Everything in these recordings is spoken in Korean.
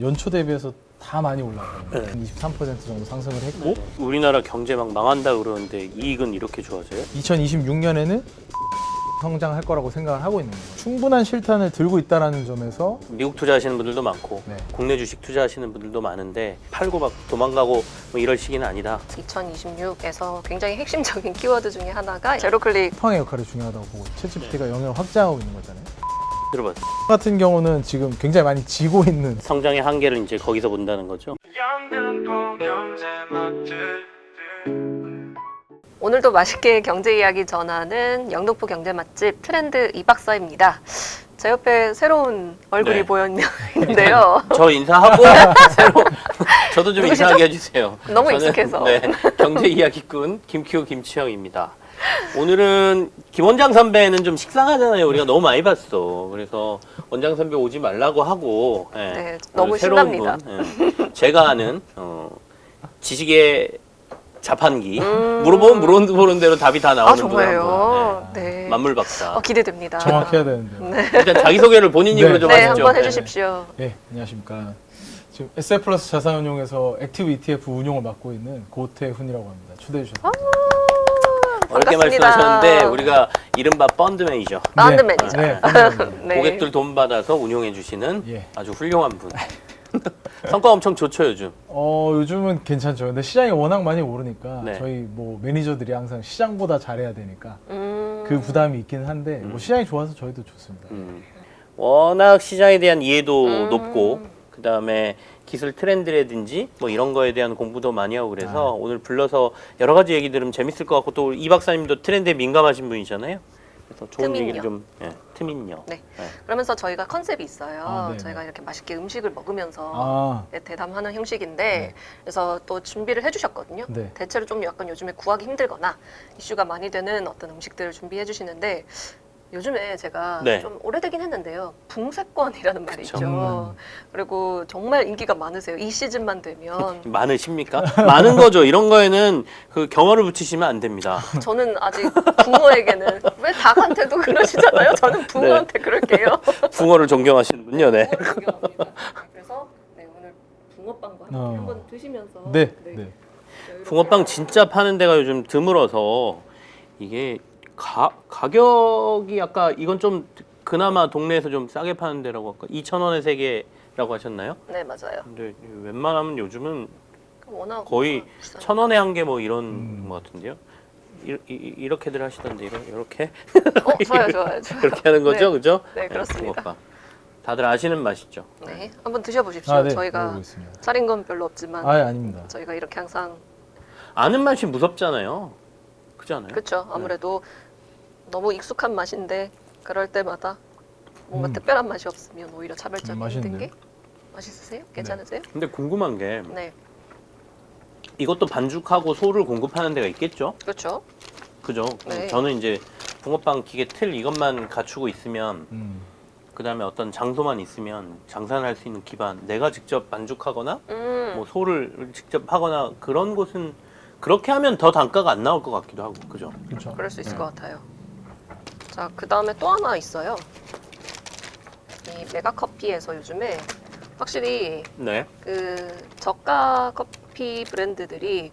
연초 대비해서 다 많이 올랐거든요. 23% 정도 상승을 했고 우리나라 경제 막 망한다 그러는데 이익은 이렇게 좋아져요? 2026년에는 성장할 거라고 생각을 하고 있는 거예요. 충분한 실탄을 들고 있다는 점에서 미국 투자하시는 분들도 많고 네. 국내 주식 투자하시는 분들도 많은데 팔고 막 도망가고 뭐 이럴 시기는 아니다. 2026에서 굉장히 핵심적인 키워드 중에 하나가 제로클릭. 쿠팡의 역할이 중요하다고 보고 챗GPT가 영역을 확장하고 있는 거잖아요. 들어봤어요. 같은 경우는 지금 굉장히 많이 지고 있는 성장의 한계를 이제 거기서 본다는 거죠. 오늘도 맛있게 경제 이야기 전하는 영등포 경제 맛집 트렌드 이 박사입니다. 제 옆에 새로운 얼굴이 네. 보였는데요. 저 인사하고 새로 저도 좀 누구시죠? 인사하게 해주세요. 너무 저는, 익숙해서. 네, 경제 이야기꾼 김키호 김치영입니다. 오늘은 김 원장 선배는 좀 식상하잖아요. 우리가 너무 많이 봤어. 그래서 원장 선배 오지 말라고 하고 예, 네, 너무 오늘 새로운 신납니다. 분, 예, 제가 아는 지식의 자판기 물어보면 물어보는 대로 답이 다 나오는 아, 분 정말요? 한 분. 네. 만물 박사. 기대됩니다. 정확해야 되는데요. 네, 일단 자기소개를 본인 입으로 네. 좀 네, 하시죠. 한번 해주십시오. 네, 안녕하십니까. 지금 SF플러스 자산운용에서 액티브 ETF 운용을 맡고 있는 고태훈이라고 합니다. 초대해 주셔서 어렵게 반갑습니다. 말씀하셨는데 우리가 이른바 펀드맨이죠. 펀드 매니저. 네, 펀드맨입니다. 네. 고객들 돈 받아서 운용해 주시는 예. 아주 훌륭한 분. 성과 엄청 좋죠 요즘. 요즘은 괜찮죠. 근데 시장이 워낙 많이 오르니까 네. 저희 뭐 매니저들이 항상 시장보다 잘해야 되니까 음. 그 부담이 있긴 한데 뭐 시장이 좋아서 저희도 좋습니다. 워낙 시장에 대한 이해도 음. 높고 그 다음에 기술 트렌드라든지 뭐 이런 거에 대한 공부도 많이 하고 그래서 오늘 불러서 여러 가지 얘기 들으면 재밌을 것 같고 또 이 박사님도 트렌드에 민감하신 분이잖아요. 그래서 좋은 트민요. 얘기를 좀 트민요. 네. 그러면서 저희가 컨셉이 있어요. 아, 네, 저희가 네. 이렇게 맛있게 음식을 먹으면서 아, 대담하는 형식인데 네. 그래서 또 준비를 해주셨거든요. 네. 대체로 좀 약간 요즘에 구하기 힘들거나 이슈가 많이 되는 어떤 음식들을 준비해 주시는데 요즘에 제가 네. 좀 오래되긴 했는데요. 붕세권이라는 말이 그쵸. 있죠. 그리고 정말 인기가 많으세요. 이 시즌만 되면. 많으십니까? 많은 거죠. 이런 거에는 그 경어를 붙이시면 안 됩니다. 저는 아직 붕어에게는 왜 닭한테도 그러시잖아요. 저는 붕어한테 그럴게요. 붕어를 존경하시는군요. 네. 붕어를 존경합니다. 그래서 네, 오늘 붕어빵과 함께 어. 한번 드시면서 네, 네. 붕어빵 진짜 파는 데가 요즘 드물어서 이게 가격이 아까 이건 좀 그나마 동네에서 좀 싸게 파는 데라고 아까 2,000원에 3개라고 하셨나요? 네, 맞아요. 근데 웬만하면 요즘은 워낙 거의 비싸니까. 1,000원에 한 개 뭐 이런 것 같은데요. 이렇게들 하시던데 이렇게 좋아요, 좋아요. 이렇게 하는 거죠, 네. 그죠? 네, 그렇습니다. 붕어빵. 다들 아시는 맛이죠. 네, 한번 드셔보십시오. 아, 네. 저희가 먹어보겠습니다. 차린 건 별로 없지만 아닙니다. 저희가 이렇게 항상 아는 맛이 무섭잖아요. 그렇지 않아요? 그렇죠. 아무래도 너무 익숙한 맛인데 그럴 때마다 뭔가 음. 특별한 맛이 없으면 오히려 차별점이 있는 맛있는데요? 게 맛있으세요? 괜찮으세요? 근데 궁금한 게 네, 이것도 반죽하고 소를 공급하는 데가 있겠죠? 그렇죠. 그죠? 네. 저는 이제 붕어빵 기계 틀 이것만 갖추고 있으면 음. 그 다음에 어떤 장소만 있으면 장사를 할 수 있는 기반 내가 직접 반죽하거나 뭐 소를 직접 하거나 그런 곳은 그렇게 하면 더 단가가 안 나올 것 같기도 하고 그죠? 그렇죠. 그럴 수 있을 네. 것 같아요. 자, 그 다음에 또 하나 있어요. 이 메가커피에서 요즘에 확실히 네. 그 저가 커피 브랜드들이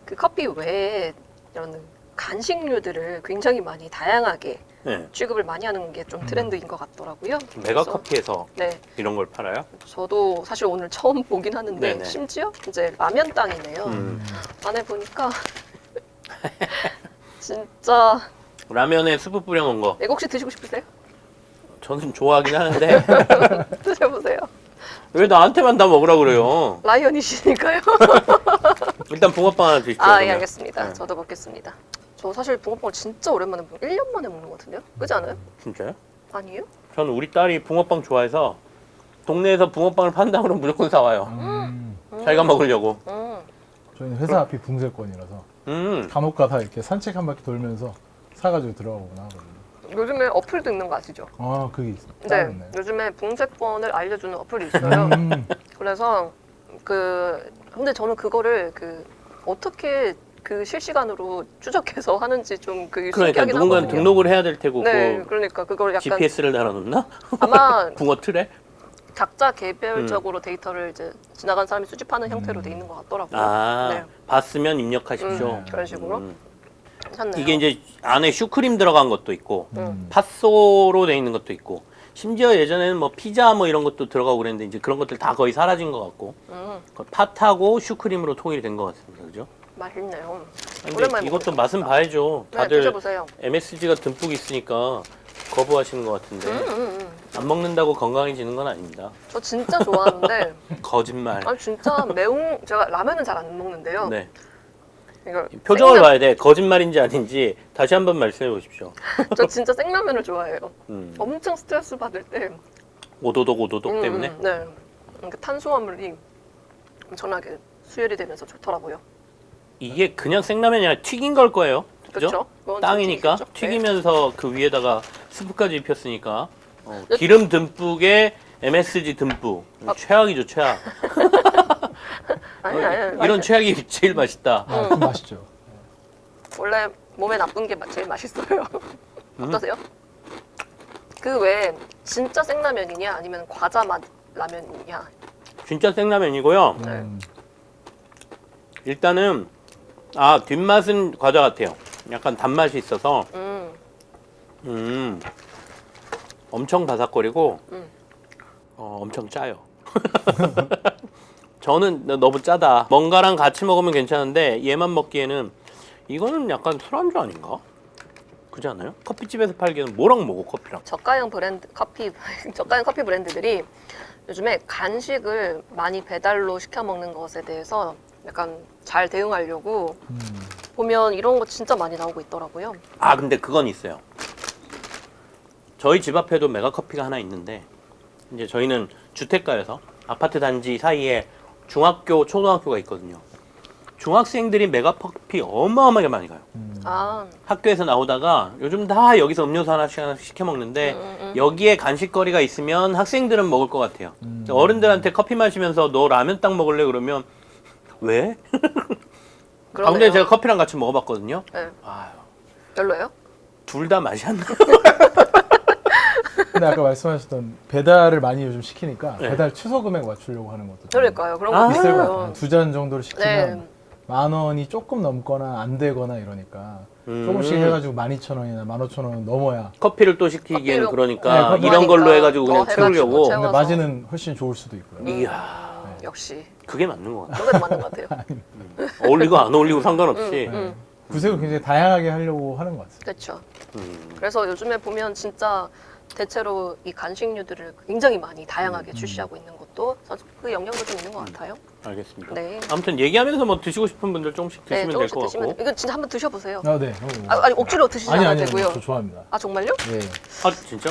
그 커피 외에 이런 간식류들을 굉장히 많이 다양하게 네. 취급을 많이 하는 게 좀 트렌드인 것 같더라고요. 메가커피에서 그래서, 네, 이런 걸 팔아요? 저도 사실 오늘 처음 보긴 하는데 네네. 심지어 이제 라면 땅이네요. 안에 보니까 진짜 라면에 수프 뿌려 놓은 거 이거 혹시 드시고 싶으세요? 저는 좋아하긴 하는데 드셔보세요. 왜 나한테만 다 먹으라 그래요? 라이언이시니까요. 일단 붕어빵 하나 드십시오. 아, 예, 그러면. 알겠습니다. 네. 저도 먹겠습니다. 저 사실 붕어빵을 진짜 오랜만에 1년 만에 먹는 것 같은데요? 그렇지 않아요? 진짜요? 아니에요? 저는 우리 딸이 붕어빵 좋아해서 동네에서 붕어빵을 판다 그러면 무조건 사와요. 자기가 먹으려고. 저희는 회사 앞이 붕세권이라서 간혹 가다 이렇게 산책 한 바퀴 돌면서 사가지고 들어가거나 하거든요. 요즘에 어플도 있는 거 아시죠? 아, 그게 네, 따로 있나요? 요즘에 붕세권을 알려주는 어플이 있어요. 그래서 근데 저는 그거를 어떻게 그 실시간으로 추적해서 하는지 좀 그게 그러니까 신기하긴 누군가는 하거든요. 등록을 해야 될 테고 네, 그 그러니까 그걸 약간 GPS를 달아놓나? 아마 붕어 틀에? 각자 개별적으로 데이터를 이제 지나간 사람이 수집하는 형태로 돼 있는 것 같더라고요. 아, 네. 봤으면 입력하십시오. 그런 식으로. 괜찮네요. 이게 이제 안에 슈크림 들어간 것도 있고 음. 팥소로 돼 있는 것도 있고 심지어 예전에는 뭐 피자 뭐 이런 것도 들어가고 그랬는데 이제 그런 것들 다 거의 사라진 것 같고 팥하고 슈크림으로 통일이 된 것 같습니다. 그죠? 맛있네요. 근데 오랜만에 이것도 먹어보겠습니다. 맛은 봐야죠. 네, 다들 드셔보세요. MSG가 듬뿍 있으니까 거부하시는 것 같은데 안 먹는다고 건강해지는 건 아닙니다. 저 진짜 좋아하는데 거짓말. 아 진짜 매운 제가 라면은 잘 안 먹는데요. 네. 이거 표정을 봐야 돼. 거짓말인지 아닌지 다시 한번 말씀해 보십시오. 저 진짜 생라면을 좋아해요. 음. 엄청 스트레스 받을 때 오도독 때문에. 네. 그러니까 탄수화물이 엄청나게 수혈이 되면서 좋더라고요. 이게 그냥 생라면이 아니라 튀긴 걸 거예요. 그죠? 그쵸? 그건 땅이니까 튀기겠죠? 네. 튀기면서 그 위에다가 스프까지 입혔으니까 기름 듬뿍에 MSG 듬뿍. 최악이죠, 최악. 아니 이런 맛있어요. 최악이 제일 맛있다. 아, 좀 맛있죠. 원래 몸에 나쁜 게 제일 맛있어요. 음. 어떠세요? 그 외에 진짜 생라면이냐 아니면 과자 맛 라면이냐? 진짜 생라면이고요. 네. 일단은 뒷맛은 과자 같아요. 약간 단맛이 있어서 엄청 바삭거리고 엄청 짜요. 저는 너무 짜다. 뭔가랑 같이 먹으면 괜찮은데 얘만 먹기에는 이거는 약간 술안주 아닌가? 그렇지 않아요? 커피집에서 팔기에는 뭐랑 먹어 커피랑? 저가형 커피 브랜드들이 요즘에 간식을 많이 배달로 시켜 먹는 것에 대해서 약간 잘 대응하려고 보면 이런 거 진짜 많이 나오고 있더라고요. 근데 그건 있어요. 저희 집 앞에도 메가커피가 하나 있는데 이제 저희는 주택가여서 아파트 단지 사이에 중학교, 초등학교가 있거든요. 중학생들이 메가커피 어마어마하게 많이 가요. 아, 학교에서 나오다가 요즘 다 여기서 음료수 하나씩 시켜 먹는데 여기에 간식거리가 있으면 학생들은 먹을 것 같아요. 어른들한테 커피 마시면서 너 라면 딱 먹을래? 그러면 왜? 그러네요. 근데 제가 커피랑 같이 먹어봤거든요. 네. 아유, 별로예요? 둘 다 맛이 안 나. 근데 아까 말씀하셨던 배달을 많이 요즘 시키니까 네. 배달 취소 금액 맞추려고 하는 것도 좀 그러니까요. 그런 아, 거 있을 것 같아요. 있어요. 두 잔 정도를 시키면 네. 10,000원이 조금 넘거나 안 되거나 이러니까 조금씩 해가지고 12,000원이나 15,000원 넘어야 커피를 또 시키기에는 커피를- 그러니까 네, 이런 걸로 해가지고 더 그냥 해가지고 채우려고. 채워- 근데 채워서. 마진은 훨씬 좋을 수도 있고요. 이야, 역시 그게 맞는 것 같아. 그게 맞는 것 같아요. 어울리고 안 어울리고 상관없이. 네. 구색을 굉장히 다양하게 하려고 하는 것 같아요. 그렇죠. 음. 그래서 요즘에 보면 진짜 대체로 이 간식류들을 굉장히 많이 다양하게 출시하고 있는 것도 그 영향도 좀 있는 것 같아요. 알겠습니다. 네. 아무튼 얘기하면서 뭐 드시고 싶은 분들 조금씩 네, 드시면 될 조금씩 것 드시면 같고. 이거 진짜 한번 드셔보세요. 네. 아니 억지로 드시지 아니, 않아도 되고요. 저 좋아합니다. 아 정말요? 예, 진짜?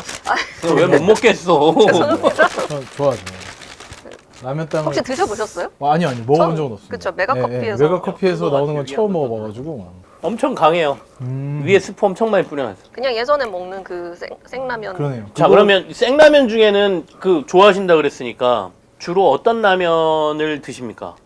왜 못 먹겠어? 죄송합니다. 저 좋아하죠. 라면 땅을 혹시 드셔보셨어요? 아니요, 먹어본 처음- 적은 없습니다. 그쵸, 메가커피에서. 메가커피에서 나오는 건 그거 처음 아주 먹어봐가지고 엄청 강해요. 위에 스프 엄청 많이 뿌려놨어. 그냥 예전에 먹는 그 생라면. 그러네요. 자, 그러면 생라면 중에는 그 좋아하신다 그랬으니까 주로 어떤 라면을 드십니까?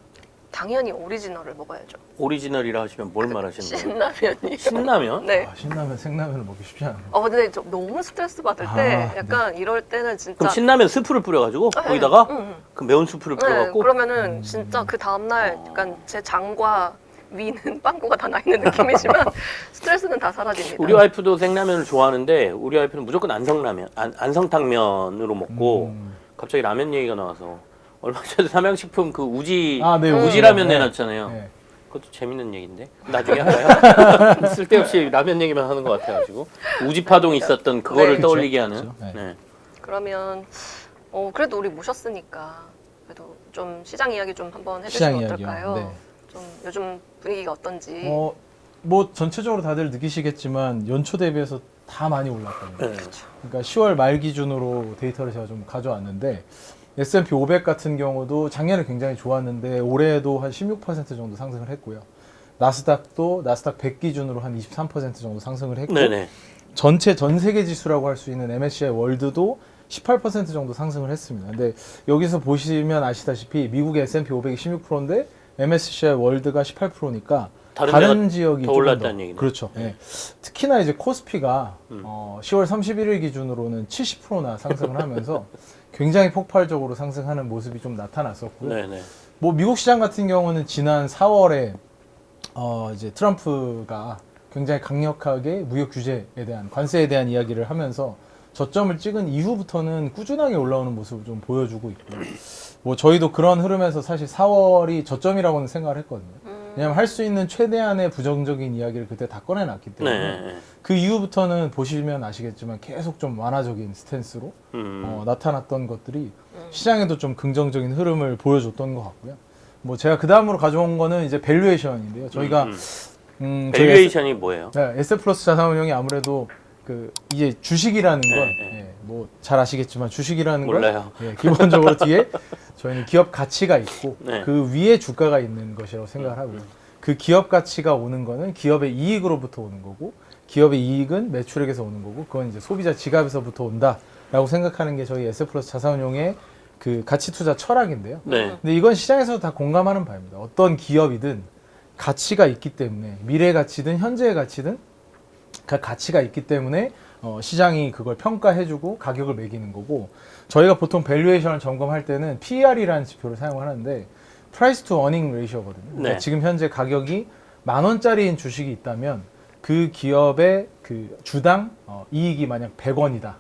당연히 오리지널을 먹어야죠. 오리지널이라 하시면 뭘 말하시는 거예요? 신라면이. 신라면? 네. 신라면, 생라면을 먹기 쉽지 않아요. 근데 저 너무 스트레스 받을 때 약간 이럴 때는 진짜. 그럼 신라면 스프를 뿌려가지고 네. 거기다가 응. 그 매운 스프를 네, 뿌려갖고 그러면은 진짜 그 다음날 약간 제 장과 위는 빵꾸가 다 나 있는 느낌이지만 스트레스는 다 사라집니다. 우리 와이프도 생라면을 좋아하는데 우리 와이프는 무조건 안성탕면으로 먹고 갑자기 라면 얘기가 나와서 얼마 전에 삼양식품 그 우지 네, 우지라면 네. 내놨잖아요. 네. 그것도 재밌는 얘기인데 나중에 할까요? 쓸데없이 라면 얘기만 하는 것 같아가지고 우지파동 있었던 그거를 네. 떠올리게 하는. 그렇죠. 네. 네. 그러면 그래도 우리 모셨으니까 그래도 좀 시장 이야기 좀 한번 시장 해주시면 이야기요. 어떨까요? 네. 좀 요즘 분위기가 어떤지. 뭐 전체적으로 다들 느끼시겠지만 연초 대비해서 다 많이 올랐거든요. 네. 그러니까 10월 말 기준으로 데이터를 제가 좀 가져왔는데 S&P 500 같은 경우도 작년에 굉장히 좋았는데 올해도 한 16% 정도 상승을 했고요. 나스닥도 나스닥 100 기준으로 한 23% 정도 상승을 했고 네네. 전체 전 세계 지수라고 할 수 있는 MSCI 월드도 18% 정도 상승을 했습니다. 근데 여기서 보시면 아시다시피 미국의 S&P 500이 16%인데 MSCI 월드가 18%니까 다른 지역이 더 조금 올랐다는 얘기네. 그렇죠. 예. 특히나 이제 코스피가 10월 31일 기준으로는 70%나 상승을 하면서 굉장히 폭발적으로 상승하는 모습이 좀 나타났었고요. 네네. 뭐 미국 시장 같은 경우는 지난 4월에 이제 트럼프가 굉장히 강력하게 무역 규제에 대한 관세에 대한 이야기를 하면서 저점을 찍은 이후부터는 꾸준하게 올라오는 모습을 좀 보여주고 있고요. 뭐 저희도 그런 흐름에서 사실 4월이 저점이라고는 생각을 했거든요. 왜냐하면 할 수 있는 최대한의 부정적인 이야기를 그때 다 꺼내놨기 때문에 네. 그 이후부터는 보시면 아시겠지만 계속 좀 완화적인 스탠스로 나타났던 것들이 시장에도 좀 긍정적인 흐름을 보여줬던 것 같고요. 뭐 제가 그 다음으로 가져온 거는 이제 밸류에이션인데요. 저희가 밸류에이션이 뭐예요? 에세플러스 자산운용이 아무래도 그 이제 주식이라는 건 네. 뭐 잘 아시겠지만 주식이라는 몰라요. 건 기본적으로 뒤에 저희는 기업 가치가 있고 네. 그 위에 주가가 있는 것이라고 생각을 하고요. 그 기업 가치가 오는 거는 기업의 이익으로부터 오는 거고 기업의 이익은 매출액에서 오는 거고 그건 이제 소비자 지갑에서부터 온다라고 생각하는 게 저희 에세플러스 자산운용의 그 가치 투자 철학인데요. 네. 근데 이건 시장에서도 다 공감하는 바입니다. 어떤 기업이든 가치가 있기 때문에 미래 가치든 현재의 가치든 그 가치가 있기 때문에 시장이 그걸 평가해주고 가격을 매기는 거고 저희가 보통 밸류에이션을 점검할 때는 PER이라는 지표를 사용하는데 Price to Earning Ratio거든요. 그러니까 네. 지금 현재 가격이 10,000원짜리인 주식이 있다면 그 기업의 그 주당 이익이 만약 100원이다.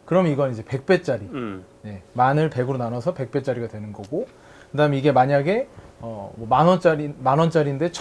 그럼 이건 이제 100배짜리. 네, 만을 100으로 나눠서 100배짜리가 되는 거고 그다음에 이게 만약에 뭐 10,000원짜리인데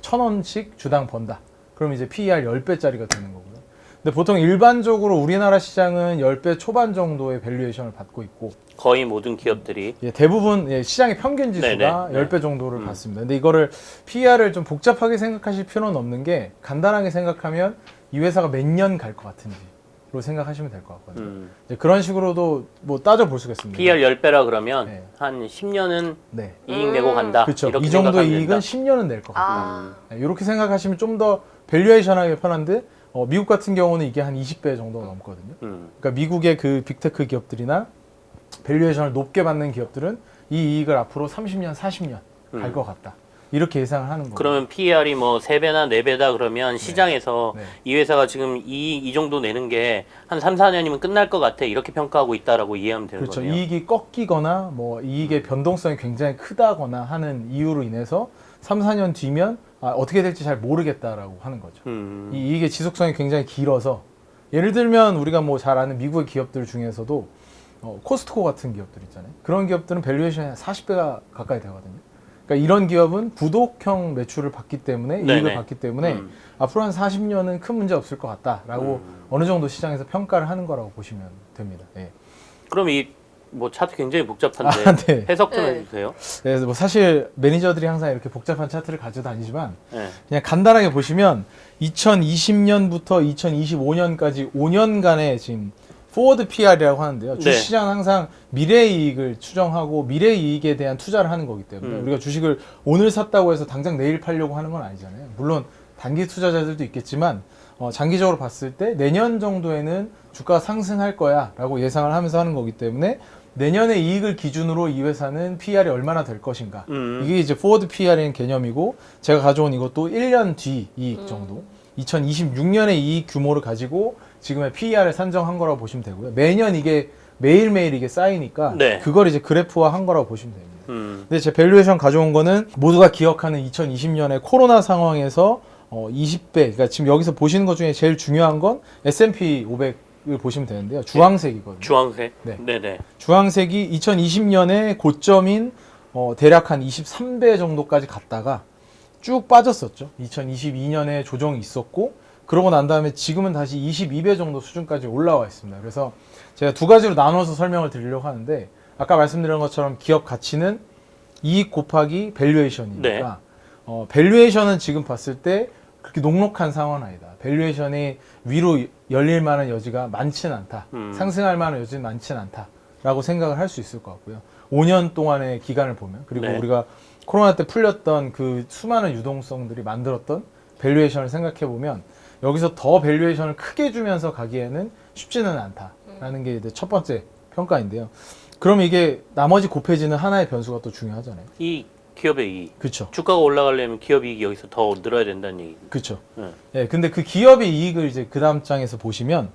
1,000원씩 주당 번다. 그럼 이제 PER 10배짜리가 되는 거고요. 근데 보통 일반적으로 우리나라 시장은 10배 초반 정도의 밸류에이션을 받고 있고 거의 모든 기업들이 대부분 시장의 평균 지수가 네네. 10배 정도를 받습니다. 근데 이거를 PER을 좀 복잡하게 생각하실 필요는 없는 게 간단하게 생각하면 이 회사가 몇 년 갈 것 같은지로 생각하시면 될 것 같거든요. 이제 그런 식으로도 뭐 따져볼 수가 있습니다. PER 10배라 그러면 네. 한 10년은 네. 이익 내고 간다. 그렇죠. 이렇게 이 정도의 생각하면 이익은 된다. 10년은 낼 것 같다. 아, 이렇게 생각하시면 좀 더 밸류에이션하기 편한데 미국 같은 경우는 이게 한 20배 정도 넘거든요. 그러니까 미국의 그 빅테크 기업들이나 밸류에이션을 높게 받는 기업들은 이 이익을 앞으로 30년, 40년 갈 것 같다. 이렇게 예상을 하는 거예요. 그러면 PER이 뭐 3배나 4배다 그러면 시장에서 네. 이 회사가 지금 이 정도 내는 게 한 3, 4년이면 끝날 것 같아. 이렇게 평가하고 있다라고 이해하면 되는 그렇죠. 거네요. 이익이 꺾이거나 뭐 이익의 변동성이 굉장히 크다거나 하는 이유로 인해서 3, 4년 뒤면 어떻게 될지 잘 모르겠다라고 하는 거죠. 이 이익의 지속성이 굉장히 길어서 예를 들면 우리가 뭐 잘 아는 미국의 기업들 중에서도 코스트코 같은 기업들 있잖아요. 그런 기업들은 밸류에이션이 한 40배가 가까이 되거든요. 그러니까 이런 기업은 부독형 매출을 받기 때문에 네네. 이익을 받기 때문에 앞으로 한 40년은 큰 문제 없을 것 같다라고 어느 정도 시장에서 평가를 하는 거라고 보시면 됩니다. 예. 그럼 이 뭐 차트 굉장히 복잡한데 네. 해석 좀 네. 해주세요. 그래서 뭐 사실 매니저들이 항상 이렇게 복잡한 차트를 가져다니지만 네. 그냥 간단하게 보시면 2020년부터 2025년까지 5년간의 지금 포워드 PR이라고 하는데요. 네. 주식시장은 항상 미래 이익을 추정하고 미래 이익에 대한 투자를 하는 거기 때문에 우리가 주식을 오늘 샀다고 해서 당장 내일 팔려고 하는 건 아니잖아요. 물론 단기 투자자들도 있겠지만 장기적으로 봤을 때 내년 정도에는 주가가 상승할 거야 라고 예상을 하면서 하는 거기 때문에 내년의 이익을 기준으로 이 회사는 PR이 얼마나 될 것인가. 이게 이제 포워드 PR인 개념이고 제가 가져온 이것도 1년 뒤 이익 정도. 2026년의 이익 규모를 가지고 지금의 PER을 산정한 거라고 보시면 되고요. 매년 이게 매일매일 이게 쌓이니까 네. 그걸 이제 그래프화 한 거라고 보시면 됩니다. 근데 제 밸류에이션 가져온 거는 모두가 기억하는 2020년의 코로나 상황에서 20배. 그러니까 지금 여기서 보시는 것 중에 제일 중요한 건 S&P 500을 보시면 되는데요. 주황색이거든요. 주황색. 네. 네네. 주황색이 2020년에 고점인 대략 한 23배 정도까지 갔다가 쭉 빠졌었죠. 2022년에 조정이 있었고 그러고 난 다음에 지금은 다시 22배 정도 수준까지 올라와 있습니다. 그래서 제가 두 가지로 나눠서 설명을 드리려고 하는데 아까 말씀드린 것처럼 기업 가치는 이익 곱하기 밸류에이션이니까 밸류에이션은 지금 봤을 때 그렇게 녹록한 상황은 아니다. 밸류에이션이 위로 열릴 만한 여지가 많지는 않다. 상승할 만한 여지는 많지는 않다라고 생각을 할 수 있을 것 같고요. 5년 동안의 기간을 보면 그리고 네. 우리가 코로나 때 풀렸던 그 수많은 유동성들이 만들었던 밸류에이션을 생각해 보면 여기서 더 밸류에이션을 크게 주면서 가기에는 쉽지는 않다라는 게 이제 첫 번째 평가인데요. 그럼 이게 나머지 곱해지는 하나의 변수가 또 중요하잖아요. 이 기업의 이익. 그렇죠. 주가가 올라가려면 기업 이익이 여기서 더 늘어야 된다는 얘기. 그렇죠. 네. 예, 근데 그 기업의 이익을 이제 그 다음 장에서 보시면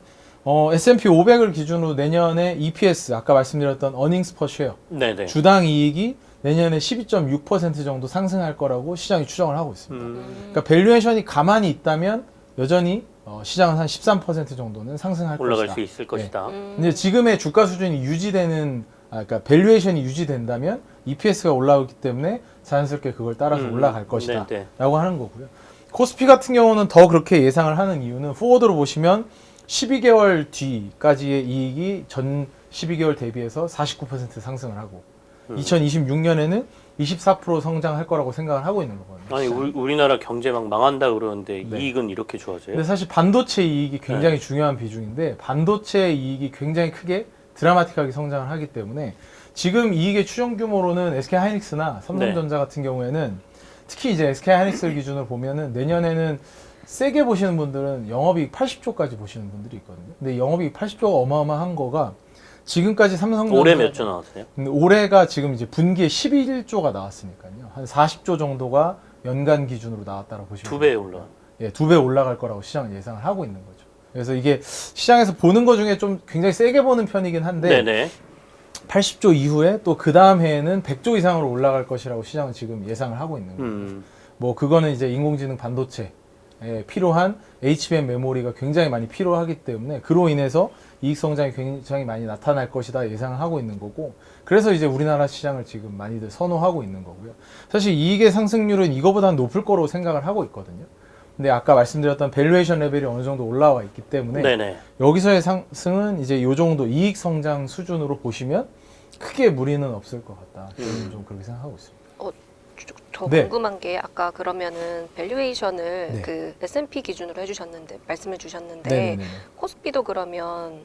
S&P 500을 기준으로 내년에 EPS 아까 말씀드렸던 earnings per share 네네. 주당 이익이 내년에 12.6% 정도 상승할 거라고 시장이 추정을 하고 있습니다. 그러니까 밸류에이션이 가만히 있다면 여전히 시장은 한 13% 정도는 상승할 올라갈 것이다. 수 있을 것이다. 근데 지금의 주가 수준이 유지되는 그러니까 밸류에이션이 유지된다면 EPS가 올라오기 때문에 자연스럽게 그걸 따라서 올라갈 것이다 네네. 라고 하는 거고요. 코스피 같은 경우는 더 그렇게 예상을 하는 이유는 포워드로 보시면 12개월 뒤까지의 이익이 전 12개월 대비해서 49% 상승을 하고 2026년에는 24% 성장할 거라고 생각을 하고 있는 거거든요. 아니 우리나라 경제 막 망한다 그러는데 네. 이익은 이렇게 좋아져요? 근데 사실 반도체 이익이 굉장히 중요한 비중인데 반도체 이익이 굉장히 크게 드라마틱하게 성장을 하기 때문에 지금 이익의 추정 규모로는 SK하이닉스나 삼성전자 같은 경우에는 특히 이제 SK하이닉스를 기준으로 보면은 내년에는 세게 보시는 분들은 영업이익 80조까지 보시는 분들이 있거든요. 근데 영업이익 80조가 어마어마한 거가 지금까지 삼성전자 올해 몇 조 나왔어요? 올해가 지금 이제 분기에 11조가 나왔으니까요. 한 40조 정도가 연간 기준으로 나왔다고 보시면 두 배 돼요. 올라. 예, 2배 올라갈 거라고 시장은 예상을 하고 있는 거죠. 그래서 이게 시장에서 보는 것 중에 좀 굉장히 세게 보는 편이긴 한데 네네. 80조 이후에 또 그 다음 해에는 100조 이상으로 올라갈 것이라고 시장은 지금 예상을 하고 있는 거예요. 뭐 그거는 이제 인공지능 반도체에 필요한 HBM 메모리가 굉장히 많이 필요하기 때문에 그로 인해서 이익 성장이 굉장히 많이 나타날 것이다 예상을 하고 있는 거고 그래서 이제 우리나라 시장을 지금 많이들 선호하고 있는 거고요. 사실 이익의 상승률은 이거보다는 높을 거로 생각을 하고 있거든요. 근데 아까 말씀드렸던 밸류에이션 레벨이 어느 정도 올라와 있기 때문에 네네. 여기서의 상승은 이제 요 정도 이익 성장 수준으로 보시면 크게 무리는 없을 것 같다. 저는 좀 그렇게 생각하고 있습니다. 저 네. 궁금한 게 아까 그러면은 밸류에이션을 네. 그 S&P 기준으로 해주셨는데 말씀해 주셨는데 네네네. 코스피도 그러면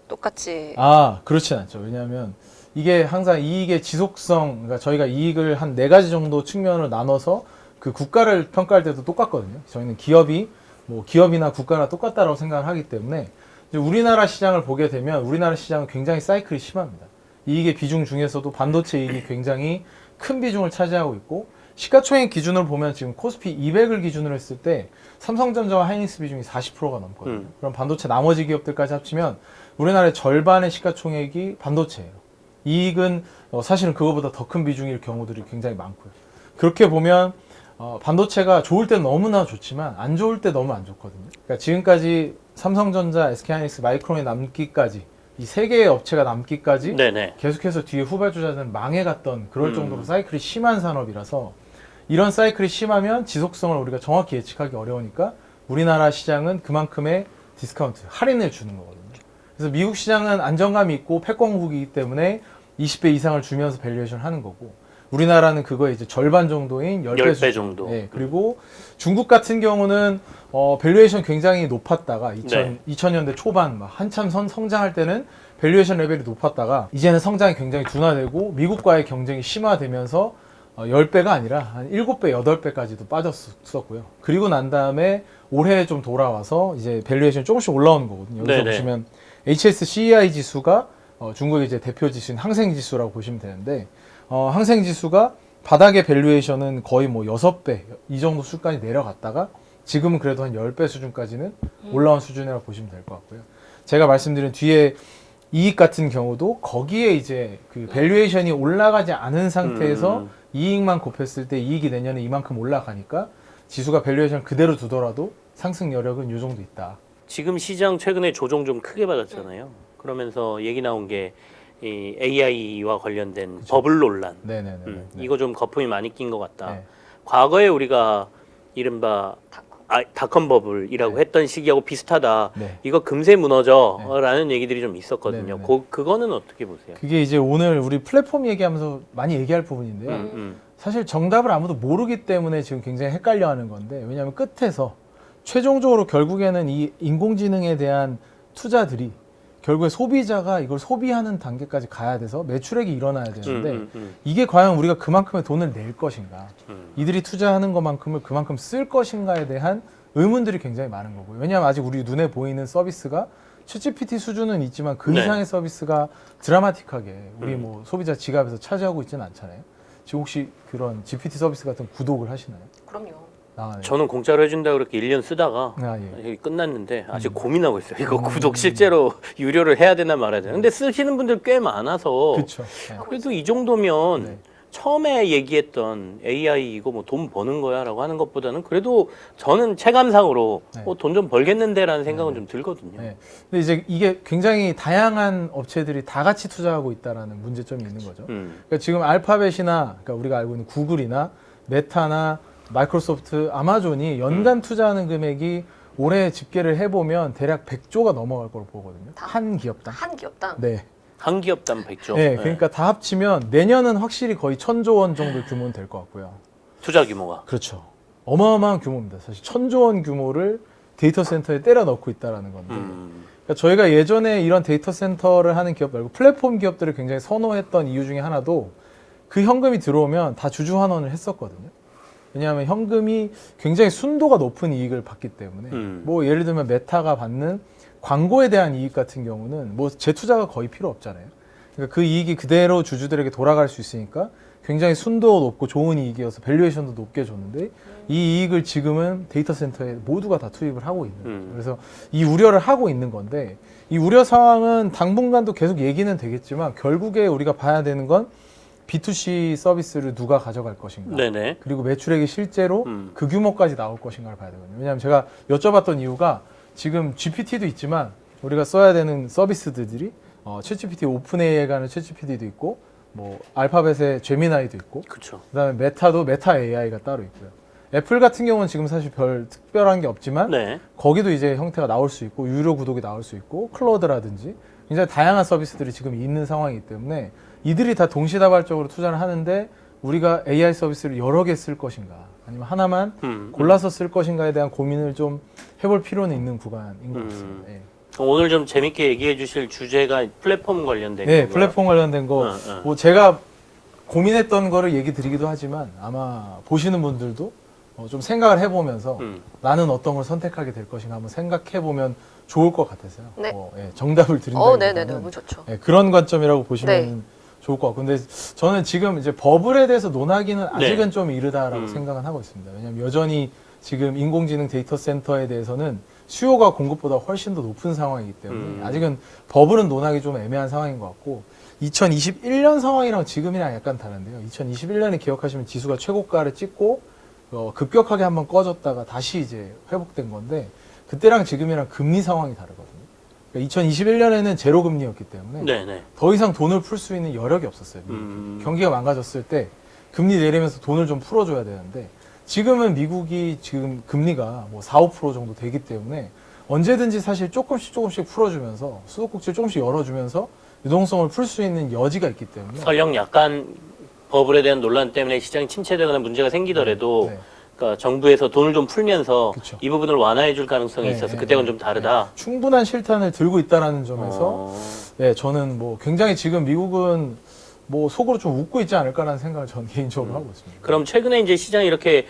똑같이 그렇진 않죠. 왜냐하면 이게 항상 이익의 지속성, 그러니까 저희가 이익을 한 4가지 정도 측면을 나눠서 그 국가를 평가할 때도 똑같거든요. 저희는 기업이나 국가나 똑같다라고 생각을 하기 때문에 이제 우리나라 시장을 보게 되면 우리나라 시장은 굉장히 사이클이 심합니다. 이익의 비중 중에서도 반도체 이익이 굉장히 큰 비중을 차지하고 있고 시가총액 기준으로 보면 지금 코스피 200을 기준으로 했을 때 삼성전자와 하이닉스 비중이 40%가 넘거든요. 그럼 반도체 나머지 기업들까지 합치면 우리나라의 절반의 시가총액이 반도체예요. 이익은 사실은 그거보다 더 큰 비중일 경우들이 굉장히 많고요. 그렇게 보면 반도체가 좋을 때 너무나 좋지만 안 좋을 때 너무 안 좋거든요. 그러니까 지금까지 삼성전자, SK하이닉스, 마이크론이 남기까지 이 세 개의 업체가 남기까지 네네. 계속해서 뒤에 후발주자들은 망해갔던 그럴 정도로 사이클이 심한 산업이라서 이런 사이클이 심하면 지속성을 우리가 정확히 예측하기 어려우니까 우리나라 시장은 그만큼의 디스카운트, 할인을 주는 거거든요. 그래서 미국 시장은 안정감이 있고 패권국이기 때문에 20배 이상을 주면서 밸류에이션 하는 거고 우리나라는 그거의 이제 절반 정도인 10배, 10배 정도. 네, 그리고 중국 같은 경우는 밸류에이션 굉장히 높았다가 2000년대 초반 막 한참 성장할 때는 밸류에이션 레벨이 높았다가 이제는 성장이 굉장히 둔화되고 미국과의 경쟁이 심화되면서 10배가 아니라 한 7배, 8배까지도 빠졌었고요. 그리고 난 다음에 올해 좀 돌아와서 이제 밸류에이션이 조금씩 올라오는 거거든요. 여기서 네네. 보시면 HSCEI 지수가 중국의 이제 대표 지수인 항생 지수라고 보시면 되는데 항생 지수가 바닥의 밸류에이션은 거의 뭐 6배 이 정도 수까지 내려갔다가 지금은 그래도 한 10배 수준까지는 올라온 수준이라고 보시면 될 것 같고요. 제가 말씀드린 뒤에 이익 같은 경우도 거기에 이제 그 밸류에이션이 올라가지 않은 상태에서 이익만 곱했을 때 이익이 내년에 이만큼 올라가니까 지수가 밸류에이션 그대로 두더라도 상승 여력은 이 정도 있다. 지금 시장 최근에 조정 좀 크게 받았잖아요. 그러면서 얘기 나온 게 이 AI와 관련된 버블 논란. 네네네. 이거 좀 거품이 많이 낀 것 같다. 네. 과거에 우리가 이른바 닷컴 버블이라고 네. 했던 시기하고 비슷하다. 네. 이거 금세 무너져라는 얘기들이 좀 있었거든요. 네네네. 그거는 어떻게 보세요? 그게 이제 오늘 우리 플랫폼 얘기하면서 많이 얘기할 부분인데요. 사실 정답을 아무도 모르기 때문에 지금 굉장히 헷갈려하는 건데 왜냐하면 끝에서 최종적으로 결국에는 이 인공지능에 대한 투자들이 결국에 소비자가 이걸 소비하는 단계까지 가야 돼서 매출액이 일어나야 되는데 이게 과연 우리가 그만큼의 돈을 낼 것인가 이들이 투자하는 것만큼을 그만큼 쓸 것인가에 대한 의문들이 굉장히 많은 거고요. 왜냐하면 아직 우리 눈에 보이는 서비스가 챗GPT 수준은 있지만 그 네. 이상의 서비스가 드라마틱하게 우리 뭐 소비자 지갑에서 차지하고 있지는 않잖아요. 지금 혹시 그런 GPT 서비스 같은 구독을 하시나요? 그럼요. 네. 저는 공짜로 해준다 그렇게 1년 쓰다가 예. 끝났는데 아직 고민하고 있어요. 이거 구독 실제로 유료를 해야 되나 말아야 되나. 근데 쓰시는 분들 꽤 많아서 그렇죠. 그래도 이 정도면 네. 처음에 얘기했던 AI 이거 뭐 돈 버는 거야라고 하는 것보다는 그래도 저는 체감상으로 네. 돈 좀 벌겠는데라는 생각은 좀 들거든요. 네. 근데 이제 이게 굉장히 다양한 업체들이 다 같이 투자하고 있다라는 문제점이 있는 거죠. 그러니까 지금 알파벳이나 그러니까 우리가 알고 있는 구글이나 메타나 마이크로소프트, 아마존이 연간 투자하는 금액이 올해 집계를 해보면 대략 100조가 넘어갈 걸로 보거든요. 한 기업당. 한 기업당. 네. 한 기업당 100조. 네. 그러니까 다 합치면 내년은 확실히 거의 1,000조 원 정도 규모는 될 것 같고요. 투자 규모가. 그렇죠. 어마어마한 규모입니다. 사실 1,000조 원 규모를 데이터 센터에 때려 넣고 있다라는 건데. 그러니까 저희가 예전에 이런 데이터 센터를 하는 기업 말고 플랫폼 기업들을 굉장히 선호했던 이유 중에 하나도 그 현금이 들어오면 다 주주환원을 했었거든요. 왜냐하면 현금이 굉장히 순도가 높은 이익을 받기 때문에 뭐 예를 들면 메타가 받는 광고에 대한 이익 같은 경우는 뭐 재투자가 거의 필요 없잖아요. 그러니까 그 이익이 그대로 주주들에게 돌아갈 수 있으니까 굉장히 순도 높고 좋은 이익이어서 밸류에이션도 높게 줬는데 이 이익을 지금은 데이터 센터에 모두가 다 투입을 하고 있는 거죠. 그래서 이 우려를 하고 있는 건데 이 우려 상황은 당분간도 계속 얘기는 되겠지만 결국에 우리가 봐야 되는 건 B2C 서비스를 누가 가져갈 것인가. 네네. 그리고 매출액이 실제로 그 규모까지 나올 것인가를 봐야 되거든요. 왜냐하면 제가 여쭤봤던 이유가 지금 GPT도 있지만 우리가 써야 되는 서비스들이 챗GPT 오픈 AI가 하는 챗GPT도 있고 뭐 알파벳의 제미나이도 있고 그렇죠. 그다음에 메타도 메타 AI가 따로 있고요. 애플 같은 경우는 지금 사실 별 특별한 게 없지만 네. 거기도 이제 형태가 나올 수 있고 유료 구독이 나올 수 있고 클로드라든지 굉장히 다양한 서비스들이 지금 있는 상황이기 때문에 이들이 다 동시다발적으로 투자를 하는데 우리가 AI 서비스를 여러 개 쓸 것인가 아니면 하나만 골라서 쓸 것인가에 대한 고민을 좀 해볼 필요는 있는 구간인 것 같습니다. 예. 오늘 좀 재밌게 얘기해 주실 주제가 플랫폼 관련된 네, 거고요. 플랫폼 관련된 거 뭐 제가 고민했던 거를 얘기 드리기도 하지만 아마 보시는 분들도 좀 생각을 해보면서 나는 어떤 걸 선택하게 될 것인가 한번 생각해보면 좋을 것 같아서요. 네. 예, 정답을 드린다기보다는 네네, 너무 좋죠. 예, 그런 관점이라고 보시면 네. 좋을 것 같고 근데 저는 지금 이제 버블에 대해서 논하기는 아직은 네. 좀 이르다라고 생각은 하고 있습니다. 왜냐하면 여전히 지금 인공지능 데이터 센터에 대해서는 수요가 공급보다 훨씬 더 높은 상황이기 때문에 아직은 버블은 논하기 좀 애매한 상황인 것 같고 2021년 상황이랑 지금이랑 약간 다른데요. 2021년에 기억하시면 지수가 최고가를 찍고 급격하게 한번 꺼졌다가 다시 이제 회복된 건데 그때랑 지금이랑 금리 상황이 다르거든요. 그러니까 2021년에는 제로 금리였기 때문에 네네. 더 이상 돈을 풀 수 있는 여력이 없었어요. 미국이. 경기가 망가졌을 때 금리 내리면서 돈을 좀 풀어줘야 되는데 지금은 미국이 지금 금리가 뭐 4, 5% 정도 되기 때문에 언제든지 사실 조금씩 풀어주면서 수도꼭지를 조금씩 열어주면서 유동성을 풀 수 있는 여지가 있기 때문에 설령 약간 버블에 대한 논란 때문에 시장이 침체되거나 문제가 생기더라도 네. 그러니까 정부에서 돈을 좀 풀면서 그쵸. 이 부분을 완화해 줄 가능성이 네, 있어서 네, 그때는 네. 좀 다르다. 충분한 실탄을 들고 있다라는 점에서 네, 저는 뭐 굉장히 지금 미국은 뭐 속으로 좀 웃고 있지 않을까라는 생각을 저는 개인적으로 하고 있습니다. 그럼 최근에 이제 시장이 이렇게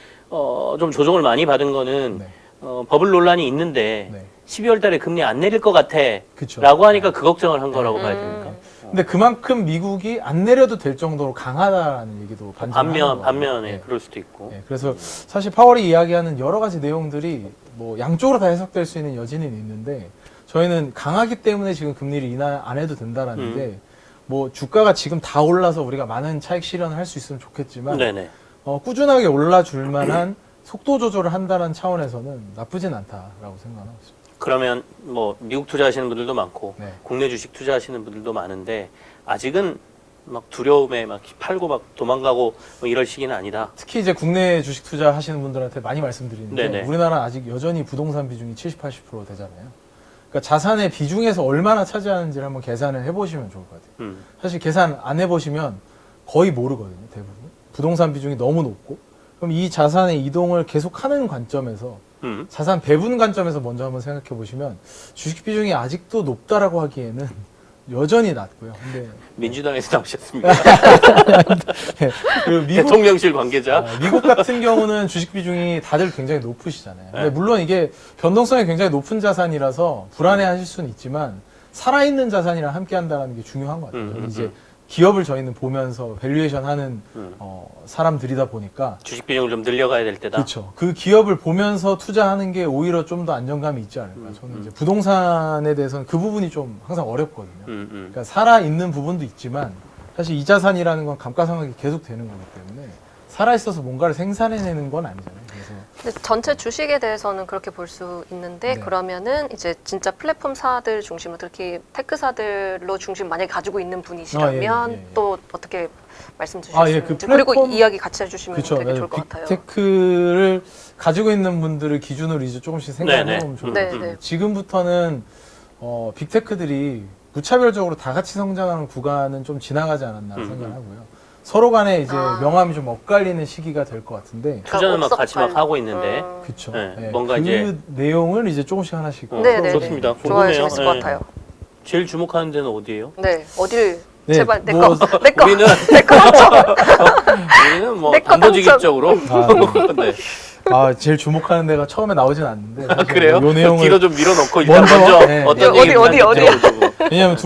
좀 조정을 많이 받은 거는 네. 버블 논란이 있는데 네. 12월 달에 금리 안 내릴 것 같아 그쵸. 라고 하니까 그 걱정을 한 거라고 봐야 됩니까? 근데 그만큼 미국이 안 내려도 될 정도로 강하다라는 얘기도 반면에 네. 그럴 수도 있고. 네, 그래서 사실 파월이 이야기하는 여러 가지 내용들이 뭐 양쪽으로 다 해석될 수 있는 여지는 있는데 저희는 강하기 때문에 지금 금리를 인하 안 해도 된다라는 게 뭐 주가가 지금 다 올라서 우리가 많은 차익 실현을 할 수 있으면 좋겠지만 네네. 꾸준하게 올라줄 만한 속도 조절을 한다는 차원에서는 나쁘진 않다라고 생각하고 있습니다. 그러면 뭐 미국 투자하시는 분들도 많고 네. 국내 주식 투자하시는 분들도 많은데 아직은 막 두려움에 막 팔고 막 도망가고 뭐 이럴 시기는 아니다. 특히 이제 국내 주식 투자 하시는 분들한테 많이 말씀드리는데 네네. 우리나라 아직 여전히 부동산 비중이 70, 80% 되잖아요. 그러니까 자산의 비중에서 얼마나 차지하는지를 한번 계산을 해보시면 좋을 것 같아요. 사실 계산 안 해보시면 거의 모르거든요, 대부분. 부동산 비중이 너무 높고 그럼 이 자산의 이동을 계속하는 관점에서 자산 배분 관점에서 먼저 한번 생각해 보시면 주식 비중이 아직도 높다라고 하기에는 여전히 낮고요. 근데 민주당에서 나오셨습니다. 네, 그리고 미국 대통령실 관계자. 미국 같은 경우는 주식 비중이 다들 굉장히 높으시잖아요. 근데 네. 물론 이게 변동성이 굉장히 높은 자산이라서 불안해하실 수는 있지만 살아있는 자산이랑 함께 한다는 게 중요한 것 같아요. 이제 기업을 저희는 보면서 밸류에이션 하는 사람들이다 보니까 주식 비중을 좀 늘려가야 될 때다. 그렇죠. 그 기업을 보면서 투자하는 게 오히려 좀 더 안정감이 있지 않을까. 저는 이제 부동산에 대해서는 그 부분이 좀 항상 어렵거든요. 그러니까 살아 있는 부분도 있지만 사실 이 자산이라는 건 감가상각이 계속 되는 거기 때문에 살아 있어서 뭔가를 생산해내는 건 아니잖아요. 그래서 근데 전체 주식에 대해서는 그렇게 볼 수 있는데 네. 그러면은 이제 진짜 플랫폼사들 중심으로 특히 테크사들로 중심 만약에 가지고 있는 분이시라면 예. 또 어떻게 말씀 주실 아, 수 예, 있는지 그 그리고 플랫폼- 이야기 같이 해주시면 그렇죠. 되게 좋을 것 같아요. 빅테크를 가지고 있는 분들을 기준으로 이제 조금씩 생각해 네네. 보면 좋을 것 네, 같아요. 네. 지금부터는 빅테크들이 무차별적으로 다 같이 성장하는 구간은 좀 지나가지 않았나 생각하고요. 서로 간에 이제 명함이 좀 엇갈리는 시기가 될 것 같은데, 투자는 막 옥석 같이 막 관리. 하고 있는데 그렇죠. 네, 뭔가 그 이제- 내용을 이제 조금씩 하나씩. 네, 네, 좋습니다. 네. 좋아요, 궁금해요. 재밌을 것 네. 같아요. 제일 주목하는 데는 어디예요? 네, 어딜 네, 제발 내 뭐- 거, 내 거, 우리는 내 거. 우리는 뭐 내거 단도직입적으로 네. 제일 주목하는 데가 처음에 나오진 않는데. 사실 그래요? 요 내용을 뒤로 좀 밀어놓고 일단 먼저- 먼저 네. 어떤 어디, 얘기인지 어디? 들어보고. 왜냐하면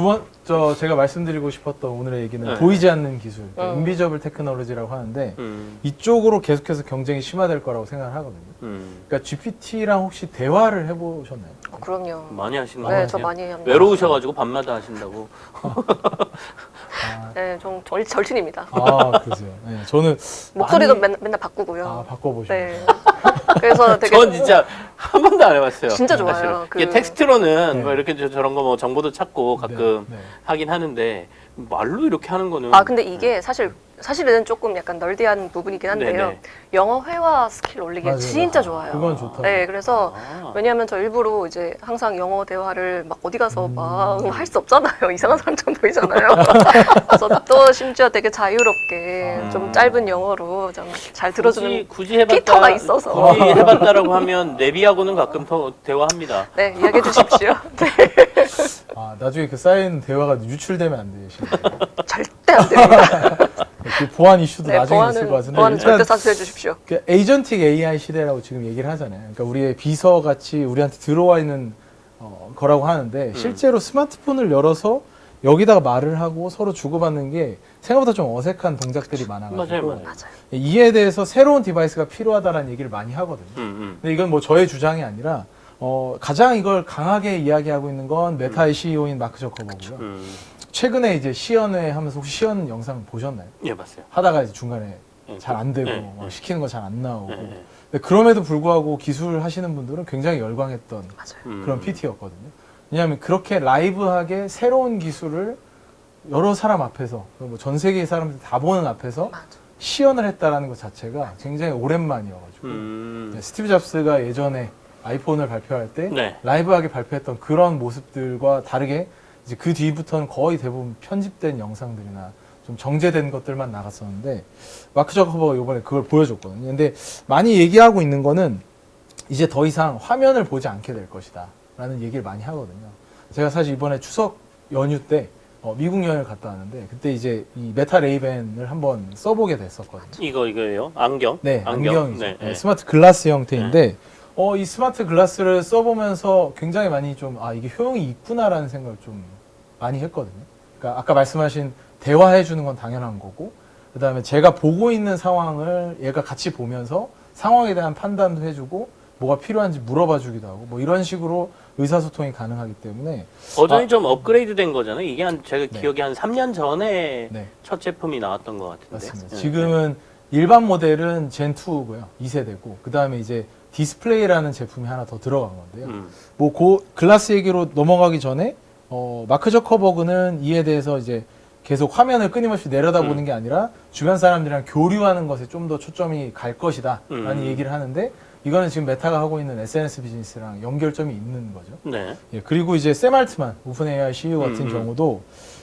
제가 말씀드리고 싶었던 오늘의 얘기는 네. 보이지 않는 기술, 인비저블 테크놀로지라고 하는데 이쪽으로 계속해서 경쟁이 심화될 거라고 생각을 하거든요. 그러니까 GPT랑 혹시 대화를 해보셨나요? 그럼요. 많이 하시는 거 네, 같아요. 저 많이 합니다. 외로우셔가지고 밤마다 하신다고. 네, 좀 절친입니다. 그러세요. 네, 저는 목소리도 많이- 맨날 바꾸고요. 바꿔보시면. 네. 그래서 되게 전 진짜 한 번도 안 해봤어요. 진짜 좋아요. 사실은. 그- 이게 텍스트로는 네. 뭐 이렇게 저런 거 뭐 정보도 찾고 가끔 네, 네. 하긴 하는데 말로 이렇게 하는 거는 아 근데 이게 사실은 조금 약간 널디한 부분이긴 한데요. 네네. 영어 회화 스킬 올리기 맞아요. 진짜 좋아요. 그건 좋다. 네, 그래서 아. 왜냐하면 저 일부러 이제 항상 영어 대화를 막 어디 가서 막 할 수 없잖아요. 이상한 사람처럼 보이잖아요. 그래서 또 심지어 되게 자유롭게 좀 짧은 영어로 좀 잘 들어주는 굳이 해봤다 피터가 있어서. 굳이 해봤다라고 하면 내비하고는 가끔 더 대화합니다. 네 이야기해 주십시오. 네, 나중에 그 쌓인 대화가 유출되면 안 돼요. 절대 안 됩니다. 그 보안 이슈도 네, 나중에 있을 것 같은데. 보안은 일단 절대 사수해 주십시오. 그 에이전틱 AI 시대라고 지금 얘기를 하잖아요. 그러니까 우리의 비서 같이 우리한테 들어와 있는 거라고 하는데 실제로 스마트폰을 열어서 여기다가 말을 하고 서로 주고받는 게 생각보다 좀 어색한 동작들이 많아가지고 맞아요. 이에 대해서 새로운 디바이스가 필요하다라는 얘기를 많이 하거든요. 근데 이건 뭐 저의 주장이 아니라 가장 이걸 강하게 이야기하고 있는 건 메타의 CEO인 마크 저커버고요. 최근에 이제 시연회 하면서 혹시 시연 영상 보셨나요? 예, 봤어요. 하다가 이제 중간에 예, 잘 안 되고 예, 막 시키는 거 잘 안 나오고. 예. 근데 그럼에도 불구하고 기술 하시는 분들은 굉장히 열광했던 맞아요. 그런 PT였거든요. 왜냐하면 그렇게 라이브하게 새로운 기술을 여러 사람 앞에서 뭐 전 세계의 사람들 다 보는 앞에서 맞아. 시연을 했다라는 것 자체가 굉장히 오랜만이어가지고 네, 스티브 잡스가 예전에 아이폰을 발표할 때 네. 라이브하게 발표했던 그런 모습들과 다르게 이제 그 뒤부터는 거의 대부분 편집된 영상들이나 좀 정제된 것들만 나갔었는데 마크 저커버가 이번에 그걸 보여줬거든요. 근데 많이 얘기하고 있는 거는 이제 더 이상 화면을 보지 않게 될 것이다 라는 얘기를 많이 하거든요. 제가 사실 이번에 추석 연휴 때 미국 여행을 갔다 왔는데 그때 이제 이 메타 레이벤을 한번 써보게 됐었거든요. 이거예요? 안경? 네, 안경? 안경이죠. 네, 네, 스마트 글라스 형태인데 이 스마트 글라스를 써보면서 굉장히 많이 좀 이게 효용이 있구나라는 생각을 좀 많이 했거든요. 그러니까 아까 말씀하신 대화해주는 건 당연한 거고 그 다음에 제가 보고 있는 상황을 얘가 같이 보면서 상황에 대한 판단도 해주고 뭐가 필요한지 물어봐 주기도 하고 뭐 이런 식으로 의사소통이 가능하기 때문에 버전이 좀 업그레이드 된 거잖아요. 이게 제가 네. 기억이 한 3년 전에 네. 첫 제품이 나왔던 것 같은데. 맞습니다. 네. 지금은 일반 모델은 젠2고요. 2세대고 그 다음에 이제 디스플레이라는 제품이 하나 더 들어간 건데요. 뭐 글라스 얘기로 넘어가기 전에 마크 저커버그는 이에 대해서 이제 계속 화면을 끊임없이 내려다보는 게 아니라 주변 사람들이랑 교류하는 것에 좀 더 초점이 갈 것이다 라는 얘기를 하는데 이거는 지금 메타가 하고 있는 SNS 비즈니스랑 연결점이 있는 거죠. 네. 예, 그리고 이제 샘 알트만 오픈 AI CEO 같은 경우도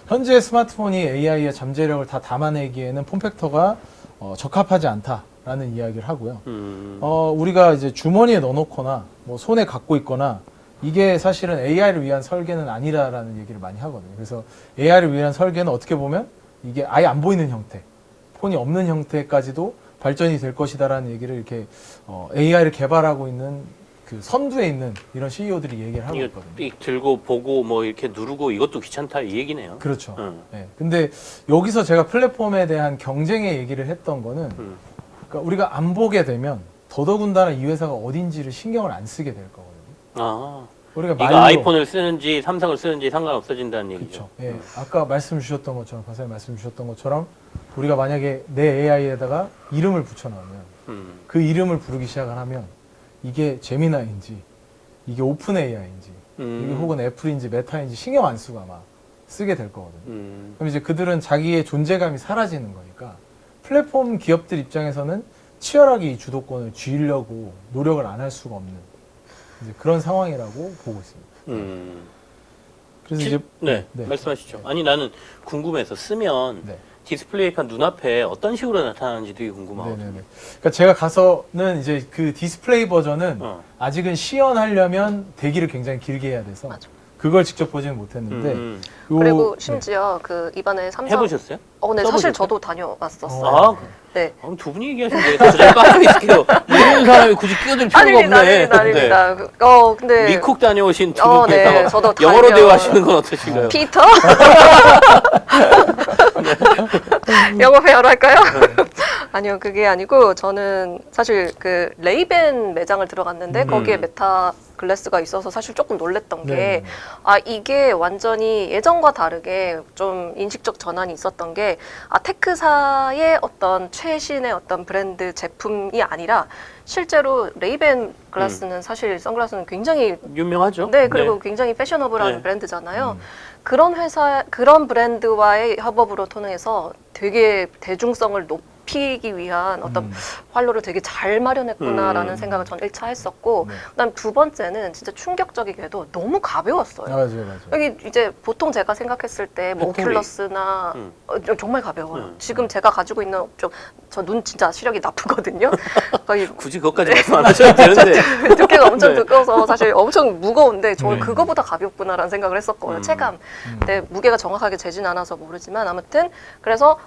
현재 스마트폰이 AI의 잠재력을 다 담아내기에는 폼팩터가 적합하지 않다라는 이야기를 하고요. 우리가 이제 주머니에 넣어놓거나 뭐 손에 갖고 있거나 이게 사실은 AI를 위한 설계는 아니라라는 얘기를 많이 하거든요. 그래서 AI를 위한 설계는 어떻게 보면 이게 아예 안 보이는 형태, 폰이 없는 형태까지도 발전이 될 것이다라는 얘기를 이렇게 AI를 개발하고 있는 그 선두에 있는 이런 CEO들이 얘기를 하고 이거 있거든요. 삑 들고 보고 뭐 이렇게 누르고 이것도 귀찮다 이 얘기네요. 그렇죠. 응. 네. 근데 여기서 제가 플랫폼에 대한 경쟁의 얘기를 했던 거는 음. 그러니까 우리가 안 보게 되면 더더군다나 이 회사가 어딘지를 신경을 안 쓰게 될 거거든요. 아, 우리가 이거 말로 아이폰을 쓰는지 삼성을 쓰는지 상관없어진다는 얘기죠. 그렇죠. 예. 아까 말씀 주셨던 것처럼 박사님 말씀 주셨던 것처럼 우리가 만약에 내 AI에다가 이름을 붙여넣으면 그 이름을 부르기 시작을 하면 이게 제미나인지 이게 오픈 AI인지 이게 혹은 애플인지 메타인지 신경 안 쓰고 아마 쓰게 될 거거든요. 그럼 이제 그들은 자기의 존재감이 사라지는 거니까 플랫폼 기업들 입장에서는 치열하게 이 주도권을 쥐려고 노력을 안 할 수가 없는 이제 그런 상황이라고 보고 있습니다. 그래서 이제 네, 네. 말씀하시죠. 네. 아니 나는 궁금해서 쓰면 네. 디스플레이가 눈앞에 어떤 식으로 나타나는지 되게 궁금하거든요. 네네네. 그러니까 제가 가서는 이제 그 디스플레이 버전은 어. 아직은 시연하려면 대기를 굉장히 길게 해야 돼서 맞아. 그걸 직접 보지는 못했는데 요- 그리고 네. 심지어 그 이번에 삼성 해보셨어요? 네, 써보셨어요? 사실 저도 다녀왔었어요. 아, 네. 그럼 두 분이 얘기하시면 저 자리에 빠져 있을게요. 모르는 사람이 굳이 끼어들 필요가 아닙니다, 없네. 아닙니다, 아닙니다. 근데 미국 다녀오신 두 네, 분께서 저도 영어로 다녀- 대화하시는 건 어떠신가요? 피터? 영어 회화로 할까요? 아니요, 그게 아니고 저는 사실 그 레이벤 매장을 들어갔는데 거기에 메타 글래스가 있어서 사실 조금 놀랬던 게 네네네. 이게 완전히 예전과 다르게 좀 인식적 전환이 있었던 게 테크사의 어떤 최신의 어떤 브랜드 제품이 아니라 실제로 레이벤 글라스는 사실 선글라스는 굉장히 유명하죠? 네, 그리고 굉장히 패셔너블한 네. 브랜드잖아요. 그런 회사, 그런 브랜드와의 협업으로 통해서 되게 대중성을 높이기 위한 어떤 활로를 되게 잘 마련했구나라는 생각을 전 1차 했었고, 네. 그다음 두 번째는 진짜 충격적이게도 너무 가벼웠어요. 맞아요, 맞아요. 여기 이제 보통 제가 생각했을 때 뭐 배터리. 오큘러스나 정말 가벼워요. 음. 지금 제가 가지고 있는 저 눈 진짜 시력이 나쁘거든요. 거의 굳이 그것까지 말씀 안 하셔도 되는데. 두께가 엄청 네. 두꺼워서 사실 엄청 무거운데 저는 네. 그거보다 가볍구나라는 생각을 했었거든요. 체감. 근데 무게가 정확하게 재진 않아서 모르지만 아무튼 그래서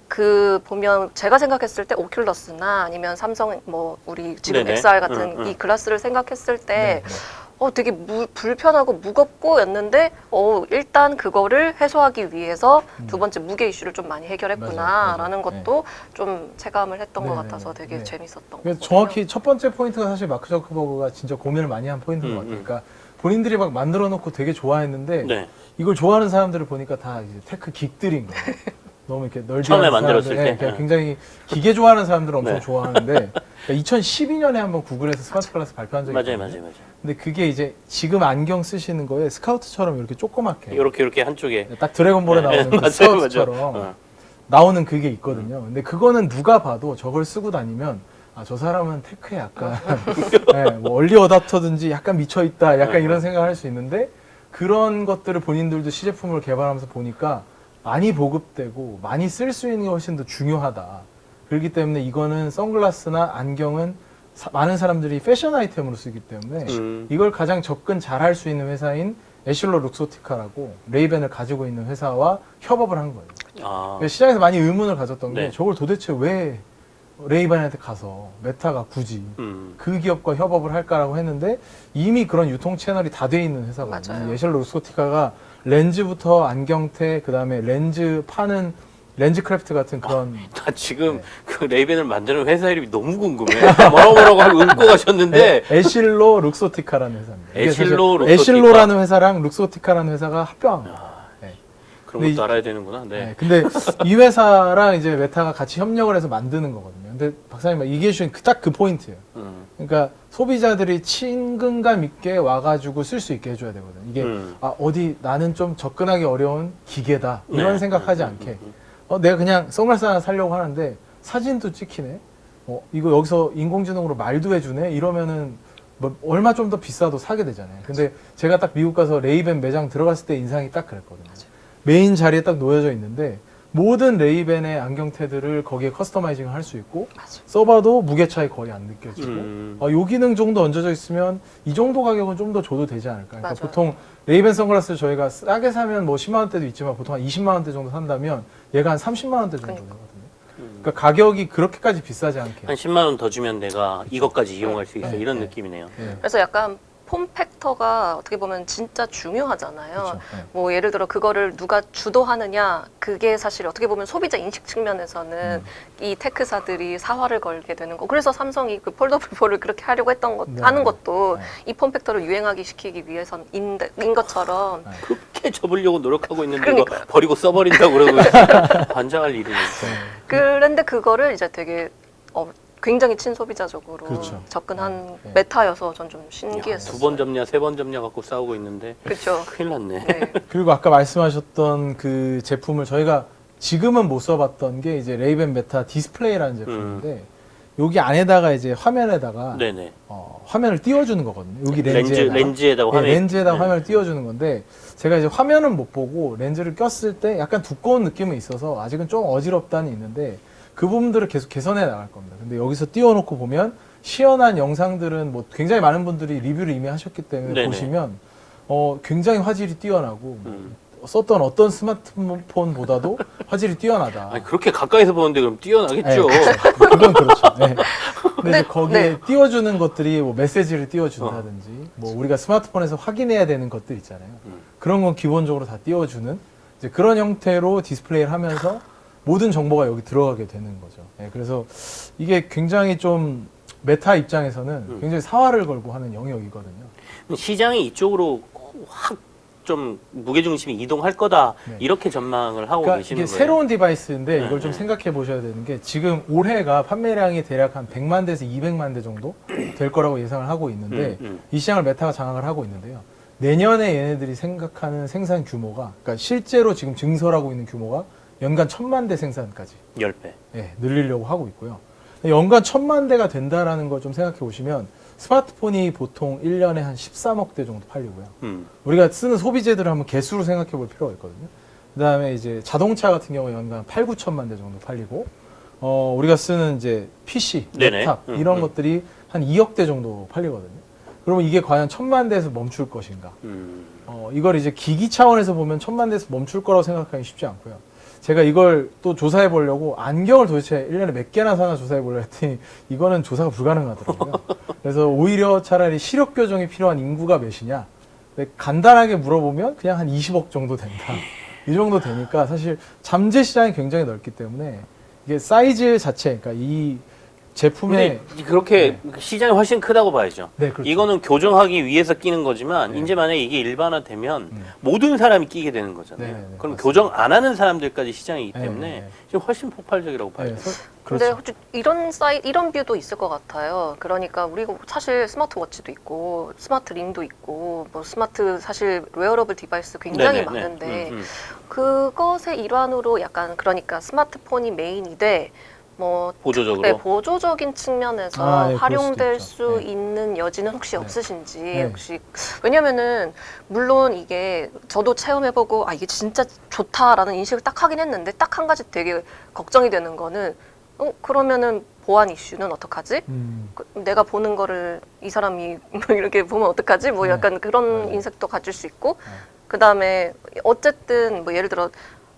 그 보면 제가 생각했을 때 오큘러스나 아니면 삼성 뭐 우리 지금 네네. XR 같은 이 글라스를 생각했을 때 네, 네. 되게 불편하고 무겁고였는데 일단 그거를 해소하기 위해서 두 번째 무게 이슈를 좀 많이 해결했구나라는 맞아요. 것도 좀 체감을 했던 것 네네. 같아서 되게 네. 재밌었던 것 그래서 같아요. 정확히 첫 번째 포인트가 사실 마크 저커버그가 진짜 고민을 많이 한 포인트인 것 같아요. 그러니까 본인들이 막 만들어 놓고 되게 좋아했는데 네. 이걸 좋아하는 사람들을 보니까 다 이제 테크 긱들인 거예요. 너무 이렇게 널리 처음에 하는 만들었을 사람들, 때. 네, 굉장히 기계 좋아하는 사람들은 엄청 네. 좋아하는데 그러니까 2012년에 한번 구글에서 스마트 글라스 발표한 적이 맞아요, 있거든요. 맞아요. 근데 그게 이제 지금 안경 쓰시는 거에 스카우트처럼 이렇게 조그맣게 이렇게 한쪽에. 딱 드래곤볼에 네, 나오는 그 맞아요, 스카우트처럼 맞아요. 나오는 그게 있거든요. 근데 그거는 누가 봐도 저걸 쓰고 다니면 저 사람은 테크에 약간 네, 뭐 얼리 어답터든지 약간 미쳐 있다, 약간 이런 생각을 할 수 있는데 그런 것들을 본인들도 시제품을 개발하면서 보니까 많이 보급되고 많이 쓸 수 있는 게 훨씬 더 중요하다. 그렇기 때문에 이거는 선글라스나 안경은 많은 사람들이 패션 아이템으로 쓰기 때문에 이걸 가장 접근 잘 할 수 있는 회사인 에슐러 룩소티카라고 레이벤을 가지고 있는 회사와 협업을 한 거예요. 그러니까 시장에서 많이 의문을 가졌던 게 네. 저걸 도대체 왜 레이벤한테 가서 메타가 굳이 그 기업과 협업을 할까라고 했는데 이미 그런 유통 채널이 다 돼 있는 회사거든요. 맞아요. 이 에슐러 룩소티카가 렌즈부터 안경테 그다음에 렌즈 파는 렌즈 크래프트 같은 그런 나 지금 네. 그 레이벤을 만드는 회사 이름이 너무 궁금해. 뭐라고 하고 읽고 가셨는데. 에실로 룩소티카라는 회사입니다. 이게 사실 에실로 룩소티카. 에실로라는 회사랑 룩소티카라는 회사가 합병한 거예요. 네. 그런 근데 것도 알아야 되는구나. 네. 네, 근데 이 회사랑 이제 메타가 같이 협력을 해서 만드는 거거든요. 근데 박사님 얘기해 주신 딱 그 포인트예요. 그러니까 소비자들이 친근감 있게 와가지고 쓸 수 있게 해줘야 되거든요. 이게 어디 나는 좀 접근하기 어려운 기계다 이런 네. 생각하지 않게 내가 그냥 선글라스 하나 사려고 하는데 사진도 찍히네. 이거 여기서 인공지능으로 말도 해주네. 이러면은 뭐 얼마 좀 더 비싸도 사게 되잖아요. 근데 제가 딱 미국 가서 레이벤 매장 들어갔을 때 인상이 딱 그랬거든요. 메인 자리에 딱 놓여져 있는데 모든 레이벤의 안경테들을 거기에 커스터마이징을 할 수 있고 써봐도 무게 차이 거의 안 느껴지고 요 기능 정도 얹어져 있으면 이 정도 가격은 좀 더 줘도 되지 않을까. 그러니까 맞아요. 보통 레이벤 선글라스 저희가 싸게 사면 뭐 10만 원대도 있지만 보통 한 20만 원대 정도 산다면 얘가 한 30만 원대 정도 되거든요. 그러니까 가격이 그렇게까지 비싸지 않게. 한 10만 원 더 주면 내가 이것까지 이용할 수 있어. 네, 이런 네. 느낌이네요. 예. 그래서 약간 폼 팩터가 어떻게 보면 진짜 중요하잖아요. 그렇죠. 예. 뭐 예를 들어 그거를 누가 주도하느냐 그게 사실 어떻게 보면 소비자 인식 측면에서는 이 테크사들이 사활을 걸게 되는 거. 그래서 삼성이 그 폴더블 4를 그렇게 하려고 했던 것 네. 하는 것도 네. 이 폼 팩터를 유행하기 시키기 위해서인 것처럼 네. 그렇게 접으려고 노력하고 있는데 그러니까요. 이거 버리고 써버린다고 그러고 반장할 일이네. 그런데 그거를 이제 되게 굉장히 친소비자적으로 그렇죠. 접근한 네. 메타여서 전 좀 신기했어요. 2번 접냐 3번 접냐 갖고 싸우고 있는데 그렇죠. 큰일 났네. 네. 그리고 아까 말씀하셨던 그 제품을 저희가 지금은 못 써봤던 게 이제 레이벤 메타 디스플레이라는 제품인데 여기 안에다가 이제 화면에다가 네네. 화면을 띄워주는 거거든요. 여기 렌즈에다가. 렌즈에다가 네, 화면. 렌즈에다가 네. 화면을 띄워주는 건데 제가 이제 화면은 못 보고 렌즈를 꼈을 때 약간 두꺼운 느낌은 있어서 아직은 좀 어지럽다는 있는데 그 부분들을 계속 개선해 나갈 겁니다. 근데 여기서 띄워놓고 보면 시연한 영상들은 뭐 굉장히 많은 분들이 리뷰를 이미 하셨기 때문에 네네. 보시면 굉장히 화질이 뛰어나고 썼던 어떤 스마트폰보다도 화질이 뛰어나다. 아니 그렇게 가까이서 보는데 그럼 뛰어나겠죠. 네, 그건 그렇죠. 네. 근데 네, 이제 거기에 네. 띄워주는 것들이 뭐 메시지를 띄워준다든지 뭐 우리가 스마트폰에서 확인해야 되는 것들 있잖아요. 그런 건 기본적으로 다 띄워주는 이제 그런 형태로 디스플레이를 하면서 모든 정보가 여기 들어가게 되는 거죠. 네, 그래서 이게 굉장히 좀 메타 입장에서는 굉장히 사활을 걸고 하는 영역이거든요. 시장이 이쪽으로 확 좀 무게중심이 이동할 거다 네. 이렇게 전망을 하고 그러니까 계시는 이게 거예요. 새로운 디바이스인데 네, 이걸 좀 네. 생각해 보셔야 되는 게 지금 올해가 판매량이 대략 한 100만 대에서 200만 대 정도 될 거라고 예상을 하고 있는데 이 시장을 메타가 장악을 하고 있는데요. 내년에 얘네들이 생각하는 생산 규모가 그러니까 실제로 지금 증설하고 있는 규모가 연간 1000만 대 생산까지 10배. 예, 늘리려고 하고 있고요. 연간 1000만 대가 된다라는 걸 좀 생각해 보시면 스마트폰이 보통 1년에 한 13억 대 정도 팔리고요. 우리가 쓰는 소비재들을 한번 개수로 생각해 볼 필요가 있거든요. 그 다음에 이제 자동차 같은 경우 연간 8, 9천만 대 정도 팔리고, 우리가 쓰는 이제 PC, 네네. 랩탑, 이런 것들이 한 2억 대 정도 팔리거든요. 그러면 이게 과연 1000만 대에서 멈출 것인가? 이걸 이제 기기 차원에서 보면 1000만 대에서 멈출 거라고 생각하기 쉽지 않고요. 제가 이걸 또 조사해 보려고 안경을 도대체 1년에 몇 개나 사나 조사해 보려 했더니 이거는 조사가 불가능하더라고요. 그래서 오히려 차라리 시력 교정이 필요한 인구가 몇이냐? 근데 간단하게 물어보면 그냥 한 20억 정도 된다. 이 정도 되니까 사실 잠재 시장이 굉장히 넓기 때문에 이게 사이즈 자체, 그러니까 이 제품의 근데 그렇게 시장이 훨씬 크다고 봐야죠. 네, 그렇죠. 이거는 교정하기 위해서 끼는 거지만 네. 이제 만약에 이게 일반화되면 모든 사람이 끼게 되는 거잖아요. 네, 네, 네, 그럼 맞습니다. 교정 안 하는 사람들까지 시장이기 네, 때문에 네, 네. 지금 훨씬 폭발적이라고 봐요. 네, 근데 그렇죠. 혹시 이런 뷰도 있을 것 같아요. 그러니까 우리가 사실 스마트워치도 있고 스마트 링도 있고 뭐 스마트 사실 웨어러블 디바이스 굉장히 네네네. 많은데 그것의 일환으로 약간 그러니까 스마트폰이 메인이 돼 뭐 보조적으로. 네, 보조적인 측면에서 아, 예, 그럴 활용될 수도 수 있죠. 네. 있는 여지는 혹시 네. 없으신지 네. 혹시 왜냐면은 물론 이게 저도 체험해보고 아 이게 진짜 좋다라는 인식을 딱 하긴 했는데 딱 한 가지 되게 걱정이 되는 거는 그러면은 보안 이슈는 어떡하지? 내가 보는 거를 이 사람이 뭐 이렇게 보면 어떡하지? 뭐 네. 약간 그런 네. 인식도 가질 수 있고 그 다음에 어쨌든 뭐 예를 들어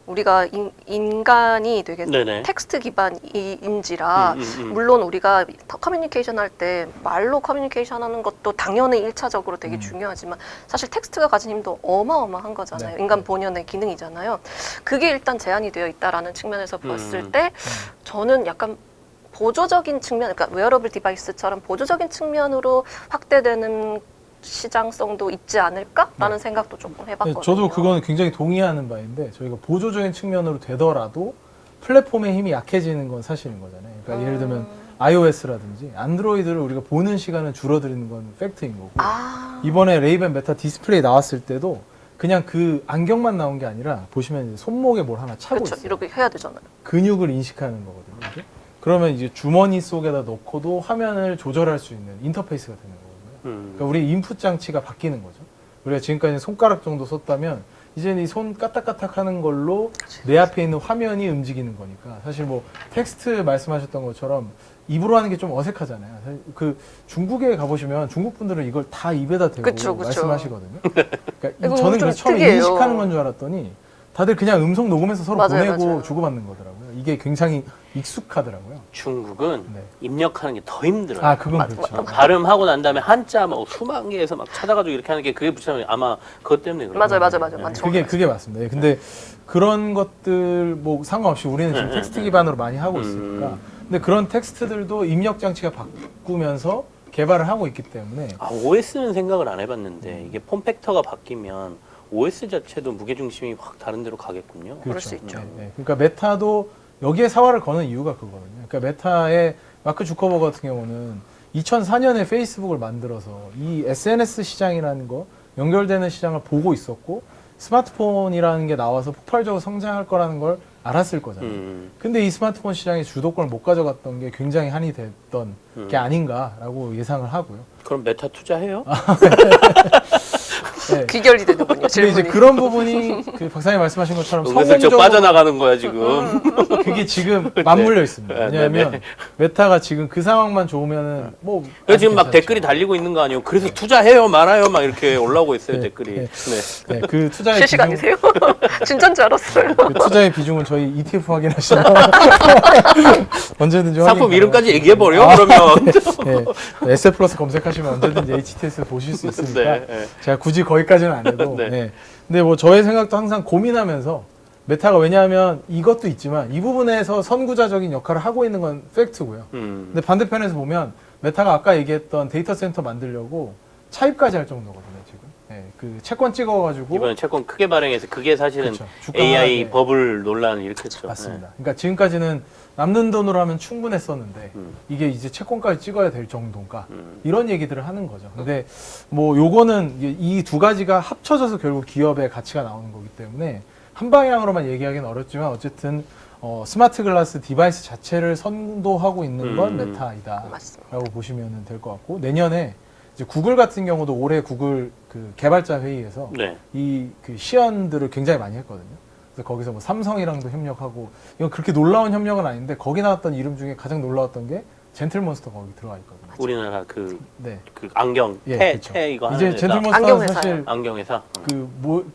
우리가 인간이 되게 네네. 텍스트 기반인지라 음. 물론 우리가 커뮤니케이션 할 때 말로 커뮤니케이션 하는 것도 당연히 1차적으로 되게 중요하지만 사실 텍스트가 가진 힘도 어마어마한 거잖아요. 네. 인간 본연의 기능이잖아요. 그게 일단 제한이 되어 있다라는 측면에서 봤을 음. 때 저는 약간 보조적인 측면, 그러니까 웨어러블 디바이스처럼 보조적인 측면으로 확대되는 시장성도 있지 않을까라는 생각도 조금 해봤거든요. 저도 그거는 굉장히 동의하는 바인데 저희가 보조적인 측면으로 되더라도 플랫폼의 힘이 약해지는 건 사실인 거잖아요. 그러니까 예를 들면 iOS라든지 안드로이드를 우리가 보는 시간은 줄어드는 건 팩트인 거고 이번에 레이벤 메타 디스플레이 나왔을 때도 그냥 그 안경만 나온 게 아니라 보시면 이제 손목에 뭘 하나 차고 그렇죠. 있어요. 이렇게 해야 되잖아요. 근육을 인식하는 거거든요. 이게. 그러면 이제 주머니 속에다 넣고도 화면을 조절할 수 있는 인터페이스가 되는 거거든요. 그러니까 우리 인풋 장치가 바뀌는 거죠. 우리가 지금까지 손가락 정도 썼다면 이제는 이 손 까딱까딱 하는 걸로 내 앞에 있는 화면이 움직이는 거니까 사실 뭐 텍스트 말씀하셨던 것처럼 입으로 하는 게 좀 어색하잖아요. 사실 그 중국에 가보시면 중국 분들은 이걸 다 입에다 대고 그쵸. 말씀하시거든요. 그러니까 이거 저는 좀 그래서 처음에 특이해요. 인식하는 건 줄 알았더니 다들 그냥 음성 녹음해서 서로 맞아요, 보내고 맞아요. 주고받는 거더라고요. 이게 굉장히 익숙하더라고요. 중국은 네. 입력하는 게 더 힘들어요. 아 그건 그렇죠. 발음하고 난 다음에 한자 막 수만 개에서 막 찾아가지고 이렇게 하는 게 그게 붙이면 아마 그것 때문에 그래요. 맞아요. 맞죠. 그게 맞습니다. 예, 근데 그런 것들 뭐 상관없이 우리는 지금 네, 텍스트 네, 기반으로 많이 하고 있으니까. 근데 그런 텍스트들도 입력 장치가 바꾸면서 개발을 하고 있기 때문에 아, OS는 생각을 안 해봤는데 이게 폼 팩터가 바뀌면 OS 자체도 무게중심이 확 다른 데로 가겠군요. 그럴 수 있죠. 그러니까 메타도 여기에 사활을 거는 이유가 그거거든요. 그러니까 메타의 마크 주커버그 같은 경우는 2004년에 페이스북을 만들어서 이 SNS 시장이라는 거 연결되는 시장을 보고 있었고 스마트폰이라는 게 나와서 폭발적으로 성장할 거라는 걸 알았을 거잖아요. 근데 이 스마트폰 시장의 주도권을 못 가져갔던 게 굉장히 한이 됐던 게 아닌가라고 예상을 하고요. 그럼 메타 투자해요? 네. 귀결이 되는군요. 근데 질문이. 이제 그런 부분이 그 박사님 말씀하신 것처럼 은근슬쩍 성공적으로 빠져나가는 거야 지금. 그게 지금 맞물려 있습니다. 네, 왜냐하면 네. 메타가 지금 그 상황만 좋으면은 뭐 그래서 지금 막 괜찮죠. 댓글이 달리고 있는 거 아니에요? 그래서 투자해요 말아요 막 이렇게 올라오고 있어요 네, 댓글이. 네. 네. 네, 그 투자의 실시간이세요? 진짜인 줄 알았어요. 그 투자의 비중은 저희 ETF 확인하시면 언제든지 상품 확인 이름까지 가능하시고요. 얘기해 버려 아, 그러면. 네, SF 플러스 검색하시면 언제든지 HTS 보실 수 있으니까 네, 네. 제가 굳이 거기까지는 안 해도 네. 네. 근데 뭐 저의 생각도 항상 고민하면서 메타가 왜냐하면 이것도 있지만 이 부분에서 선구자적인 역할을 하고 있는 건 팩트고요. 근데 반대편에서 보면 메타가 아까 얘기했던 데이터 센터 만들려고 차입까지 할 정도거든요 지금. 네, 그 채권 찍어가지고 이번에 채권 크게 발행해서 그게 사실은 그쵸, 주가 AI 하락에. 버블 논란을 일으켰죠. 맞습니다. 그러니까 지금까지는 남는 돈으로 하면 충분했었는데 이게 이제 채권까지 찍어야 될 정도인가 이런 얘기들을 하는 거죠. 근데 뭐 요거는 이 두 가지가 합쳐져서 결국 기업의 가치가 나오는 거기 때문에 한 방향으로만 얘기하기는 어렵지만 어쨌든 스마트 글라스 디바이스 자체를 선도하고 있는 건 메타이다라고 맞습니다. 보시면 될 것 같고 내년에 이제 구글 같은 경우도 올해 구글 그 개발자 회의에서 네. 이 그 시연들을 굉장히 많이 했거든요. 그래서 거기서 뭐 삼성이랑도 협력하고 이건 그렇게 놀라운 협력은 아닌데 거기 나왔던 이름 중에 가장 놀라웠던 게 젠틀몬스터 거기 들어가 있거든요. 우리나라 그 네. 안경 예, 그쵸. 태 이거 하는 이제 회사. 젠틀몬스터는 안경회사요. 사실 안경회사.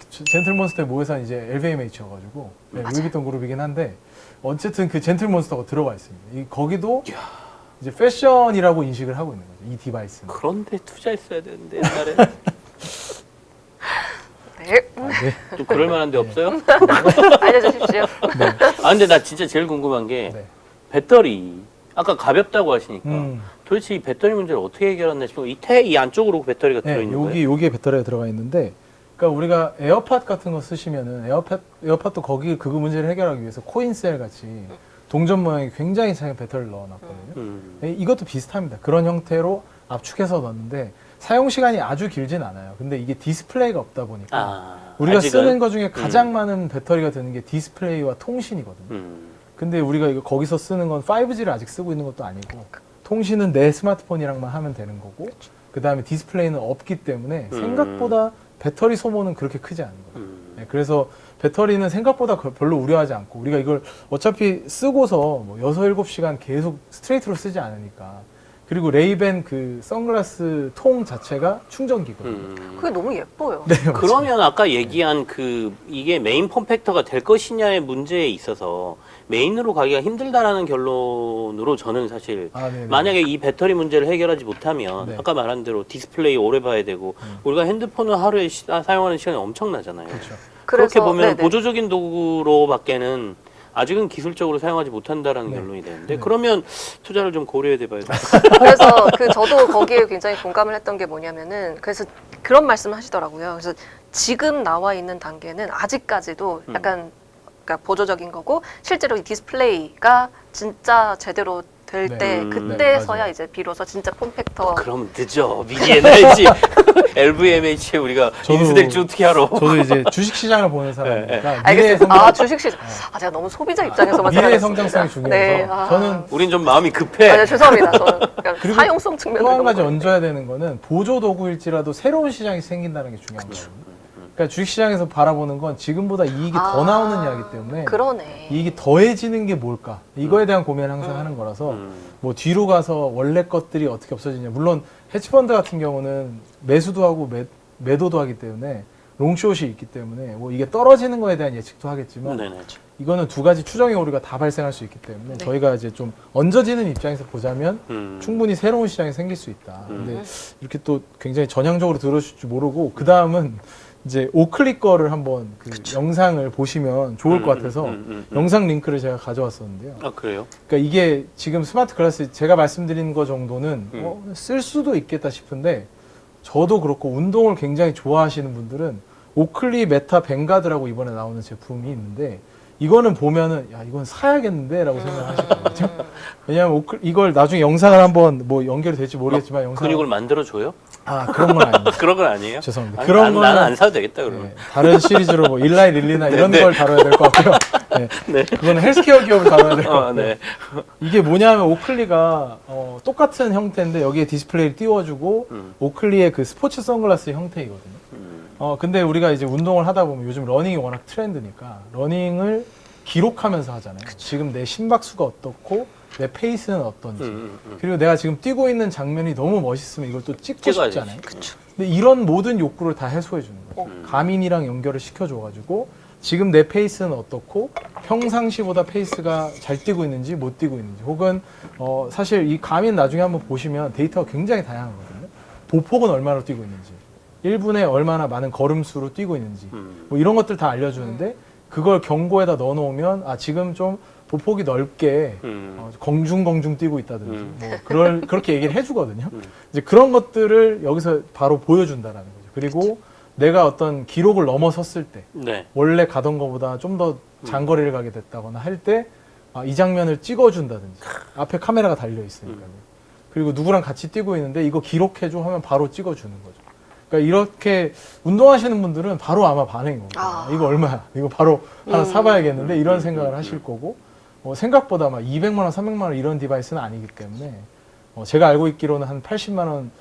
젠틀몬스터의 모회사는 이제 LVMH여가지고 네, 루이비통 그룹이긴 한데 어쨌든 그 젠틀몬스터가 들어가 있습니다. 거기도 이제 패션이라고 인식을 하고 있는 거죠. 이 디바이스는. 그런데 투자했어야 되는데 옛날에 네. 좀 그럴 만한 데 없어요? 알려주십시오. 아 근데 나 진짜 제일 궁금한 게 네. 배터리 아까 가볍다고 하시니까 음. 도대체 이 배터리 문제를 어떻게 해결했나 싶고 이 안쪽으로 배터리가 네, 들어있는 거예요? 여기에 배터리가 들어가 있는데, 그러니까 우리가 에어팟 같은 거 쓰시면은 에어팟도 거기 그 문제를 해결하기 위해서 코인셀 같이 동전 모양이 굉장히 작은 배터리를 넣어놨거든요. 네, 이것도 비슷합니다. 그런 형태로 압축해서 넣었는데 사용 시간이 아주 길진 않아요. 근데 이게 디스플레이가 없다 보니까 우리가 아직은? 쓰는 것 중에 가장 많은 배터리가 드는 게 디스플레이와 통신이거든요. 근데 우리가 이거 거기서 쓰는 건 5G를 아직 쓰고 있는 것도 아니고 통신은 내 스마트폰이랑만 하면 되는 거고 그 다음에 디스플레이는 없기 때문에 생각보다 배터리 소모는 그렇게 크지 않은 거예요. 네, 그래서 배터리는 생각보다 별로 우려하지 않고 우리가 이걸 어차피 쓰고서 뭐 6, 7시간 계속 스트레이트로 쓰지 않으니까 그리고 레이벤 그 선글라스 통 자체가 충전기거든요. 그게 너무 예뻐요. 네, 맞아요. 그러면 아까 얘기한 그 이게 메인 폼팩터가 될 것이냐의 문제에 있어서 메인으로 가기가 힘들다라는 결론으로 저는 사실 네네. 만약에 이 배터리 문제를 해결하지 못하면 네. 아까 말한 대로 디스플레이 오래 봐야 되고 우리가 핸드폰을 하루에 사용하는 시간이 엄청나잖아요. 그렇죠. 그렇게 그래서- 보면 네네. 보조적인 도구로밖에는 아직은 기술적으로 사용하지 못한다라는 네. 결론이 되는데 네. 그러면 투자를 좀 고려해 봐야 돼요. 그래서 저도 거기에 굉장히 공감을 했던 게 뭐냐면은 그래서 그런 말씀을 하시더라고요. 그래서 지금 나와 있는 단계는 아직까지도 약간 그러니까 보조적인 거고 실제로 이 디스플레이가 진짜 제대로 될 네. 때 네, 그때서야 맞아요. 이제 비로소 진짜 폼팩터 그럼 늦어. 미리 해놔야지. LVMH에 우리가 저도- 인수될지 어떻게 알아? 저도 이제 주식 시장을 보는 사람이니까 미래의 알겠습니다. 성장, 주식시장. 제가 너무 소비자 입장에서만 미래의 생각했습니다. 성장성이 중요해서 네, 저는 우린 좀 마음이 급해. 네, 죄송합니다. 저는 그러니까 그리고 사용성 측면으로 또 한 가지 너무 얹어야 되는 거는 보조 도구일지라도 새로운 시장이 생긴다는 게 중요한 거예요. 그러니까 주식시장에서 바라보는 건 지금보다 이익이 더 나오는 이야기 때문에 그러네. 이익이 더해지는 게 뭘까? 이거에 대한 고민을 항상 하는 거라서 뭐 뒤로 가서 원래 것들이 어떻게 없어지냐. 물론 헤지펀드 같은 경우는 매수도 하고 매도도 하기 때문에 롱숏이 있기 때문에 뭐 이게 떨어지는 거에 대한 예측도 하겠지만 네네. 이거는 두 가지 추정의 오류가 다 발생할 수 있기 때문에 네. 저희가 이제 좀 얹어지는 입장에서 보자면 충분히 새로운 시장이 생길 수 있다. 근데 이렇게 또 굉장히 전향적으로 들어줄 줄 모르고 그 다음은 이제 오클리 거를 한번 그 영상을 보시면 좋을 것 같아서 영상 링크를 제가 가져왔었는데요. 아 그래요? 그러니까 이게 지금 스마트 글라스 제가 말씀드린 거 정도는 쓸 수도 있겠다 싶은데 저도 그렇고 운동을 굉장히 좋아하시는 분들은 오클리 메타 뱅가드라고 이번에 나오는 제품이 있는데 이거는 보면은 야 이건 사야겠는데 라고 생각하실 거거든요. 왜냐하면 이걸 나중에 영상을 한번 뭐 연결이 될지 모르겠지만 영상 근육을 만들어줘요? 아 그런 건 아닙니다. 그런 건 아니에요? 죄송합니다. 아니, 그런 나는 거는 안 사도 되겠다 그러면. 네, 다른 시리즈로 뭐 일라이 릴리나 이런 네. 걸 다뤄야 될 것 같고요. 네. 네. 그거는 헬스케어 기업을 다뤄야 될 것 같고요. 네. 이게 뭐냐면 오클리가 똑같은 형태인데 여기에 디스플레이를 띄워주고 오클리의 그 스포츠 선글라스 형태이거든요. 근데 우리가 이제 운동을 하다 보면 요즘 러닝이 워낙 트렌드니까 러닝을 기록하면서 하잖아요. 지금 내 심박수가 어떻고 내 페이스는 어떤지 그리고 내가 지금 뛰고 있는 장면이 너무 멋있으면 이걸 또 찍고 찍어야지. 싶잖아요. 근데 이런 모든 욕구를 다 해소해 주는 거죠. 가민이랑 연결을 시켜줘가지고 지금 내 페이스는 어떻고 평상시보다 페이스가 잘 뛰고 있는지 못 뛰고 있는지 혹은 사실 이 가민 나중에 한번 보시면 데이터가 굉장히 다양하거든요. 보폭은 얼마나 뛰고 있는지 1분에 얼마나 많은 걸음수로 뛰고 있는지 뭐 이런 것들 다 알려주는데 그걸 경고에다 넣어놓으면 아 지금 좀 보폭이 넓게 공중공중 뛰고 있다든지 뭐 그렇게 얘기를 해주거든요. 이제 그런 것들을 여기서 바로 보여준다라는 거죠. 그리고 내가 어떤 기록을 넘어섰을 때 네. 원래 가던 것보다 좀 더 장거리를 가게 됐다거나 할 때 이 장면을 찍어준다든지 앞에 카메라가 달려 있으니까요. 그리고 누구랑 같이 뛰고 있는데 이거 기록해줘 하면 바로 찍어주는 거죠. 그러니까 이렇게 운동하시는 분들은 바로 아마 반응인 겁니다. 이거 얼마야? 이거 바로 하나 사봐야겠는데 이런 생각을 하실 거고 생각보다 막 200만 원, 300만 원 이런 디바이스는 아니기 때문에 제가 알고 있기로는 한 80만 원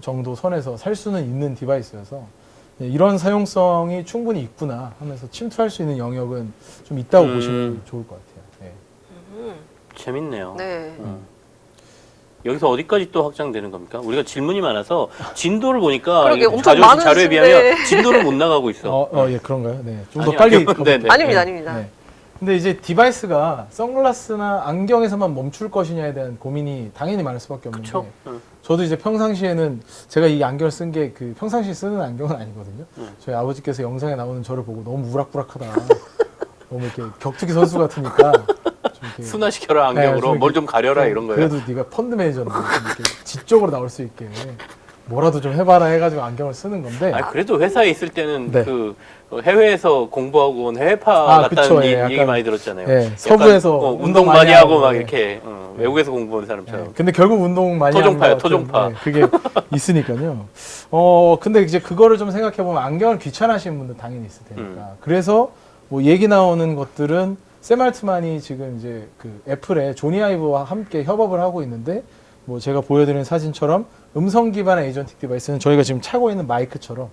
정도 선에서 살 수는 있는 디바이스여서 이런 사용성이 충분히 있구나 하면서 침투할 수 있는 영역은 좀 있다고 보시면 좋을 것 같아요. 네. 재밌네요. 네. 여기서 어디까지 또 확장되는 겁니까? 우리가 질문이 많아서 진도를 보니까 그러게, 이게 엄청 자료에 많으신데. 비하면 진도를 못 나가고 있어. 예, 그런가요? 네. 좀 더 아니요, 빨리. 아니요. 네, 네. 아닙니다, 아닙니다. 네. 근데 이제 디바이스가 선글라스나 안경에서만 멈출 것이냐에 대한 고민이 당연히 많을 수밖에 없는데 그렇죠. 저도 이제 평상시에는 제가 이 안경을 쓴 게 그 평상시에 쓰는 안경은 아니거든요. 저희 아버지께서 영상에 나오는 저를 보고 너무 우락부락하다. 너무 이렇게 격투기 선수 같으니까 좀 이렇게 순화시켜라 네, 안경으로 좀 뭘 좀 가려라 이런 거예요. 그래도 네가 펀드 매니저인데 좀 이렇게 지적으로 나올 수 있게 뭐라도 좀 해봐라 해가지고 안경을 쓰는 건데. 아 그래도 회사에 있을 때는 네. 그 해외에서 공부하고 온 해외파 그쵸, 같다는 예, 얘기 약간, 많이 들었잖아요. 예, 약간, 서부에서 운동 많이 하고 막 예. 이렇게 외국에서 공부한 사람처럼. 네, 근데 결국 운동 많이 토종파요, 하는 것 같은, 토종파. 네, 그게 있으니까요. 근데 이제 그거를 좀 생각해 보면 안경을 귀찮아하시는 분들 당연히 있을 테니까. 그래서 뭐 얘기 나오는 것들은 샘 알트만이 지금 이제 그 애플의 조니 아이브와 함께 협업을 하고 있는데 뭐 제가 보여드리는 사진처럼 음성 기반의 에이전틱 디바이스는 저희가 지금 차고 있는 마이크처럼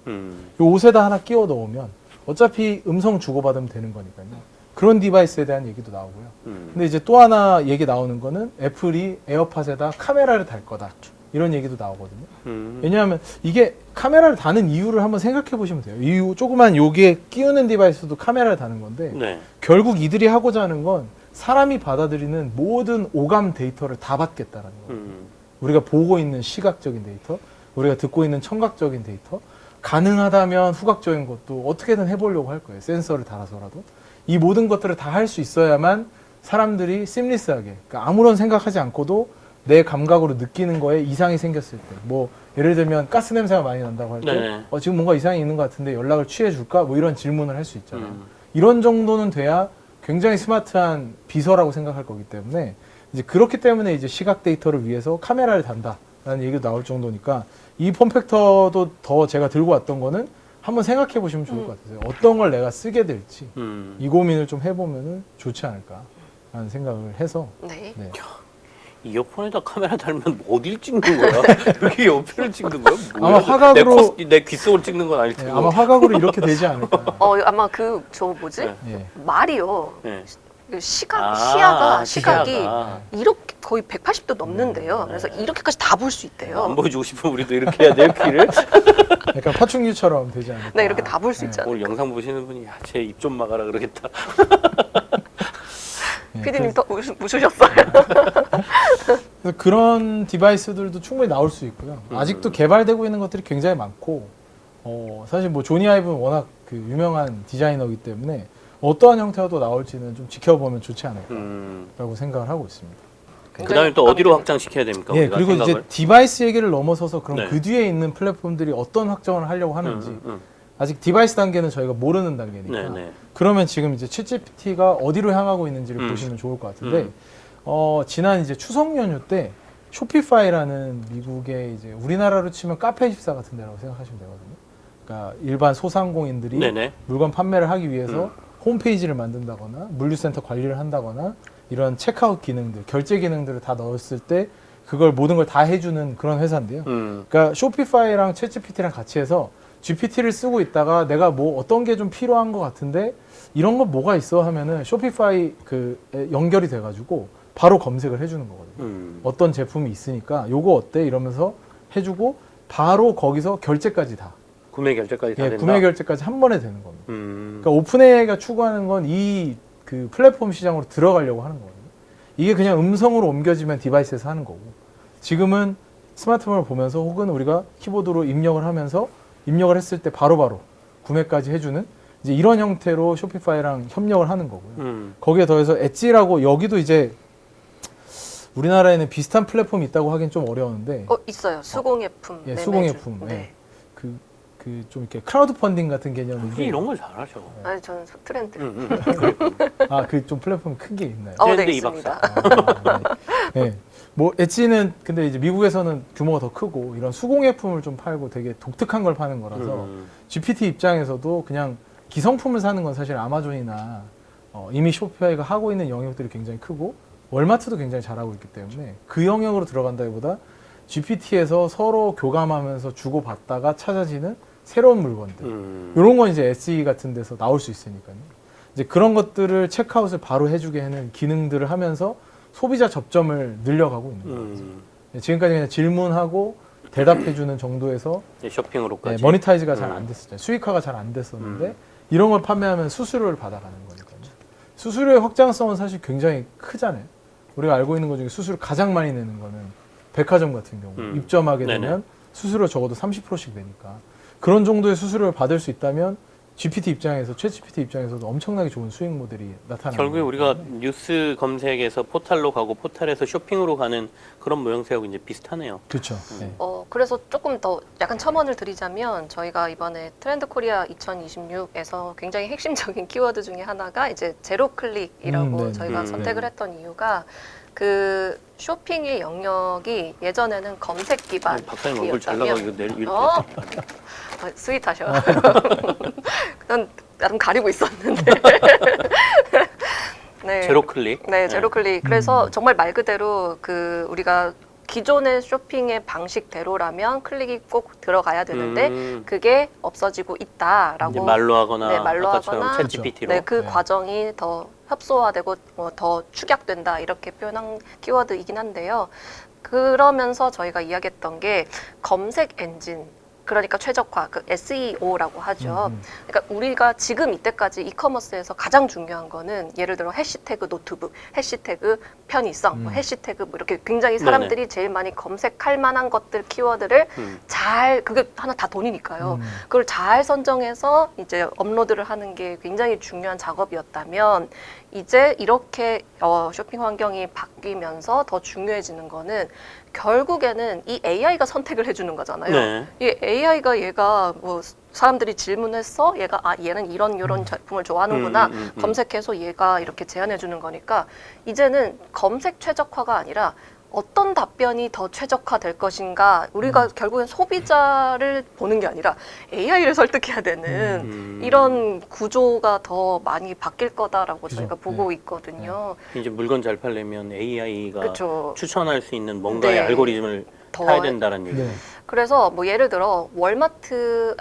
이 옷에다 하나 끼워 넣으면 어차피 음성 주고받으면 되는 거니까요. 그런 디바이스에 대한 얘기도 나오고요. 근데 이제 또 하나 얘기 나오는 거는 애플이 에어팟에다 카메라를 달 거다. 이런 얘기도 나오거든요. 왜냐하면 이게 카메라를 다는 이유를 한번 생각해 보시면 돼요. 이 조그만 여기에 끼우는 디바이스도 카메라를 다는 건데 네. 결국 이들이 하고자 하는 건 사람이 받아들이는 모든 오감 데이터를 다 받겠다라는 거예요. 우리가 보고 있는 시각적인 데이터, 우리가 듣고 있는 청각적인 데이터, 가능하다면 후각적인 것도 어떻게든 해보려고 할 거예요. 센서를 달아서라도. 이 모든 것들을 다 할 수 있어야만 사람들이 심리스하게, 그러니까 아무런 생각하지 않고도 내 감각으로 느끼는 거에 이상이 생겼을 때, 뭐 예를 들면 가스 냄새가 많이 난다고 할 때, 네. 지금 뭔가 이상이 있는 것 같은데 연락을 취해 줄까? 뭐 이런 질문을 할 수 있잖아요. 이런 정도는 돼야 굉장히 스마트한 비서라고 생각할 거기 때문에 이제 그렇기 때문에 이제 시각 데이터를 위해서 카메라를 단다라는 얘기도 나올 정도니까 이 폼팩터도 더 제가 들고 왔던 거는 한번 생각해 보시면 좋을 것 같아요. 어떤 걸 내가 쓰게 될지 이 고민을 좀 해보면은 좋지 않을까라는 생각을 해서 네. 네. 이어폰에다 카메라 달면 어딜 찍는 거야? 여기 옆을 찍는 거야? 뭐야? 아마 화각으로 내 귓속을 찍는 건 아닐 네, 테고. 아마 화각으로 이렇게 되지 않을까. 아마 저 뭐지? 네. 예. 말이요. 네. 시야가 시야가. 이렇게 거의 180도 넘는데요. 그래서 이렇게까지 다 볼 수 있대요. 안 보여주고 싶으면 우리도 이렇게 해야 돼요, 귀를? 약간 파충류처럼 되지 않을까. 네, 이렇게 다 볼 수 있잖아요. 오늘 영상 보시는 분이 야, 제 입 좀 막아라 그러겠다. 네, 피디님 더 웃으셨어요. 그래서 그런 디바이스들도 충분히 나올 수 있고요. 아직도 개발되고 있는 것들이 굉장히 많고, 사실 뭐 조니 아이브는 워낙 그 유명한 디자이너이기 때문에 어떠한 형태로 나올지는 좀 지켜보면 좋지 않을까라고 생각을 하고 있습니다. 그다음에 또 어디로 확장시켜야 됩니까? 예, 우리가 그리고 생각을? 이제 디바이스 얘기를 넘어서서 그럼 네. 그 뒤에 있는 플랫폼들이 어떤 확정을 하려고 하는지 아직 디바이스 단계는 저희가 모르는 단계니까. 네. 그러면 지금 이제 챗GPT가 어디로 향하고 있는지를 음. 보시면 좋을 것 같은데, 지난 이제 추석 연휴 때 쇼피파이라는 미국의 이제 우리나라로 치면 카페24 같은 데라고 생각하시면 되거든요. 그러니까 일반 소상공인들이 네네. 물건 판매를 하기 위해서 홈페이지를 만든다거나 물류센터 관리를 한다거나 이런 체크아웃 기능들, 결제 기능들을 다 넣었을 때 그걸 모든 걸 다 해주는 그런 회사인데요. 그러니까 쇼피파이랑 챗GPT랑 같이 해서 GPT를 쓰고 있다가 내가 뭐 어떤 게 좀 필요한 것 같은데 이런 거 뭐가 있어 하면은 쇼피파이 연결이 돼가지고 바로 검색을 해주는 거거든요. 어떤 제품이 있으니까 요거 어때 이러면서 해주고 바로 거기서 결제까지 다. 구매 결제까지 다 예, 된다. 구매 결제까지 한 번에 되는 겁니다. 음. 그러니까 오픈AI가 추구하는 건 이 그 플랫폼 시장으로 들어가려고 하는 거거든요. 이게 그냥 음성으로 옮겨지면 디바이스에서 하는 거고, 지금은 스마트폰을 보면서 혹은 우리가 키보드로 입력을 하면서 입력을 했을 때 바로바로 구매까지 해주는 이제 이런 형태로 쇼피파이랑 협력을 하는 거고요. 거기에 더해서 엣지라고, 여기도 이제 우리나라에는 비슷한 플랫폼이 있다고 하긴 좀 어려운데, 있어요. 수공예품. 예, 매매주. 수공예품. 네. 예. 그 좀 이렇게 크라우드 펀딩 같은 개념인데, 이런 걸 잘하죠. 아니 저는 트렌드. 아, 그 좀 플랫폼 큰 게 있나요? 네, 트렌드 이 있습니다. 네. 네. 뭐 엣지는 근데 이제 미국에서는 규모가 더 크고 이런 수공예품을 좀 팔고 되게 독특한 걸 파는 거라서 GPT 입장에서도 그냥 기성품을 사는 건 사실 아마존이나 이미 쇼피파이가 하고 있는 영역들이 굉장히 크고 월마트도 굉장히 잘하고 있기 때문에 그 영역으로 들어간다기보다 GPT에서 서로 교감하면서 주고받다가 찾아지는 새로운 물건들, 이런 건 이제 SE 같은 데서 나올 수 있으니까요. 이제 그런 것들을 체크아웃을 바로 해주게 하는 기능들을 하면서 소비자 접점을 늘려가고 있는 거죠. 지금까지 그냥 질문하고 대답해주는 정도에서 쇼핑으로까지. 모니타이즈가 잘 안 됐었죠. 수익화가 잘 안 됐었는데 이런 걸 판매하면 수수료를 받아가는 거니까요. 수수료의 확장성은 사실 굉장히 크잖아요. 우리가 알고 있는 것 중에 수수료 가장 많이 내는 거는 백화점 같은 경우 입점하게 네네. 되면 수수료 적어도 30%씩 내니까 그런 정도의 수수료를 받을 수 있다면 GPT 입장에서, 챗GPT 입장에서도 엄청나게 좋은 수익 모델이 나타나는 결국에 우리가 거거든요. 뉴스 검색에서 포탈로 가고 포탈에서 쇼핑으로 가는 그런 모형새하고 이제 비슷하네요. 그렇죠. 네. 그래서 조금 더 약간 첨언을 드리자면 저희가 이번에 트렌드 코리아 2026에서 굉장히 핵심적인 키워드 중에 하나가 이제 제로 클릭이라고 네네. 저희가 선택을 했던 이유가 그 쇼핑의 영역이 예전에는 검색 박사님 얼굴 잘 기반이었다면 나가 이거 내일 이렇게. 스윗하셔. 난 나름 가리고 있었는데. 네. 제로 클릭. 네, 제로 클릭. 그래서 정말 말 그대로 그 우리가 기존의 쇼핑의 방식대로라면 클릭이 꼭 들어가야 되는데 그게 없어지고 있다라고 이제 말로 하거나 네, 말로 아까처럼 하거나 챗GPT로. 네, 그 네. 과정이 더 협소화되고 더 축약된다 이렇게 표현한 키워드이긴 한데요. 그러면서 저희가 이야기했던 게 검색 엔진, 그러니까 최적화, 그 SEO라고 하죠. 그러니까 우리가 지금 이때까지 이커머스에서 가장 중요한 거는 예를 들어 해시태그 노트북, 해시태그 편의성, 뭐 해시태그 뭐 이렇게 굉장히 사람들이 제일 많이 검색할 만한 것들 키워드를 잘, 그게 하나 다 돈이니까요. 그걸 잘 선정해서 이제 업로드를 하는 게 굉장히 중요한 작업이었다면 이제 이렇게 쇼핑 환경이 바뀌면서 더 중요해지는 거는 결국에는 이 AI가 선택을 해주는 거잖아요. 네. 이 AI가 얘가 뭐 사람들이 질문했어, 얘가 얘는 이런 제품을 좋아하는구나 검색해서 얘가 이렇게 제안해 주는 거니까 이제는 검색 최적화가 아니라 어떤 답변이 더 최적화될 것인가, 우리가 결국엔 소비자를 보는 게 아니라 AI를 설득해야 되는 이런 구조가 더 많이 바뀔 거다라고 그죠. 저희가 보고 있거든요. 이제 물건 잘 팔려면 AI가 그렇죠. 추천할 수 있는 뭔가의 네. 알고리즘을 더 타야 된다는 얘기. 네. 그래서 뭐 예를 들어 월마트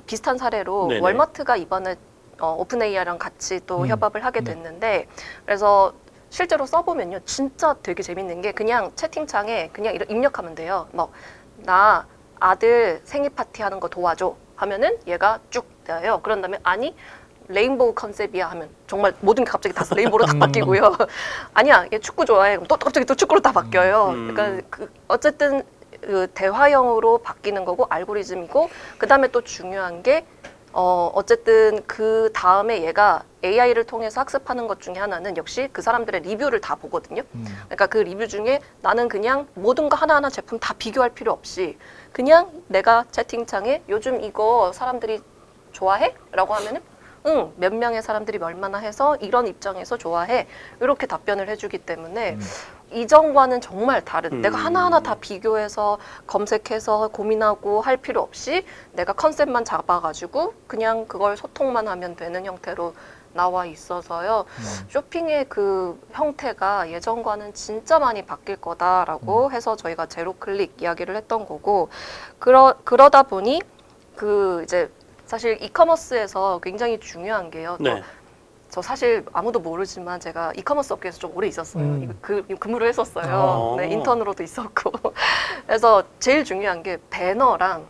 비슷한 사례로 네네. 월마트가 이번에 오픈 AI랑 같이 또 음. 협업을 하게 네. 됐는데 그래서 실제로 써보면요 진짜 되게 재밌는 게 그냥 채팅창에 그냥 입력하면 돼요. 뭐 나 아들 생일 파티 하는 거 도와줘 하면은 얘가 쭉 돼요. 그런 다음에 아니 레인보우 컨셉이야 하면 정말 모든 게 갑자기 다 레인보우로 다 바뀌고요. 아니야 얘 축구 좋아해 그럼 또 갑자기 또 축구로 다 바뀌어요. 그러니까 어쨌든 그 대화형으로 바뀌는 거고 알고리즘이고 그 다음에 또 중요한 게 어쨌든 그 다음에 얘가 AI를 통해서 학습하는 것 중에 하나는 역시 그 사람들의 리뷰를 다 보거든요. 그러니까 그 리뷰 중에 나는 그냥 모든 거 하나하나 제품 다 비교할 필요 없이 그냥 내가 채팅창에 요즘 이거 사람들이 좋아해? 라고 하면은 응, 몇 명의 사람들이 얼마나 해서 이런 입장에서 좋아해. 이렇게 답변을 해주기 때문에 이전과는 정말 다른 내가 하나하나 다 비교해서 검색해서 고민하고 할 필요 없이 내가 컨셉만 잡아가지고 그냥 그걸 소통만 하면 되는 형태로 나와 있어서요. 쇼핑의 그 형태가 예전과는 진짜 많이 바뀔 거다라고 해서 저희가 제로 클릭 이야기를 했던 거고 그러다 보니 그 이제 사실 이커머스에서 굉장히 중요한 게요. 또 네. 저 사실 아무도 모르지만 제가 이커머스 업계에서 좀 오래 있었어요. 근무를 했었어요. 아. 네, 인턴으로도 있었고. 그래서 제일 중요한 게 배너랑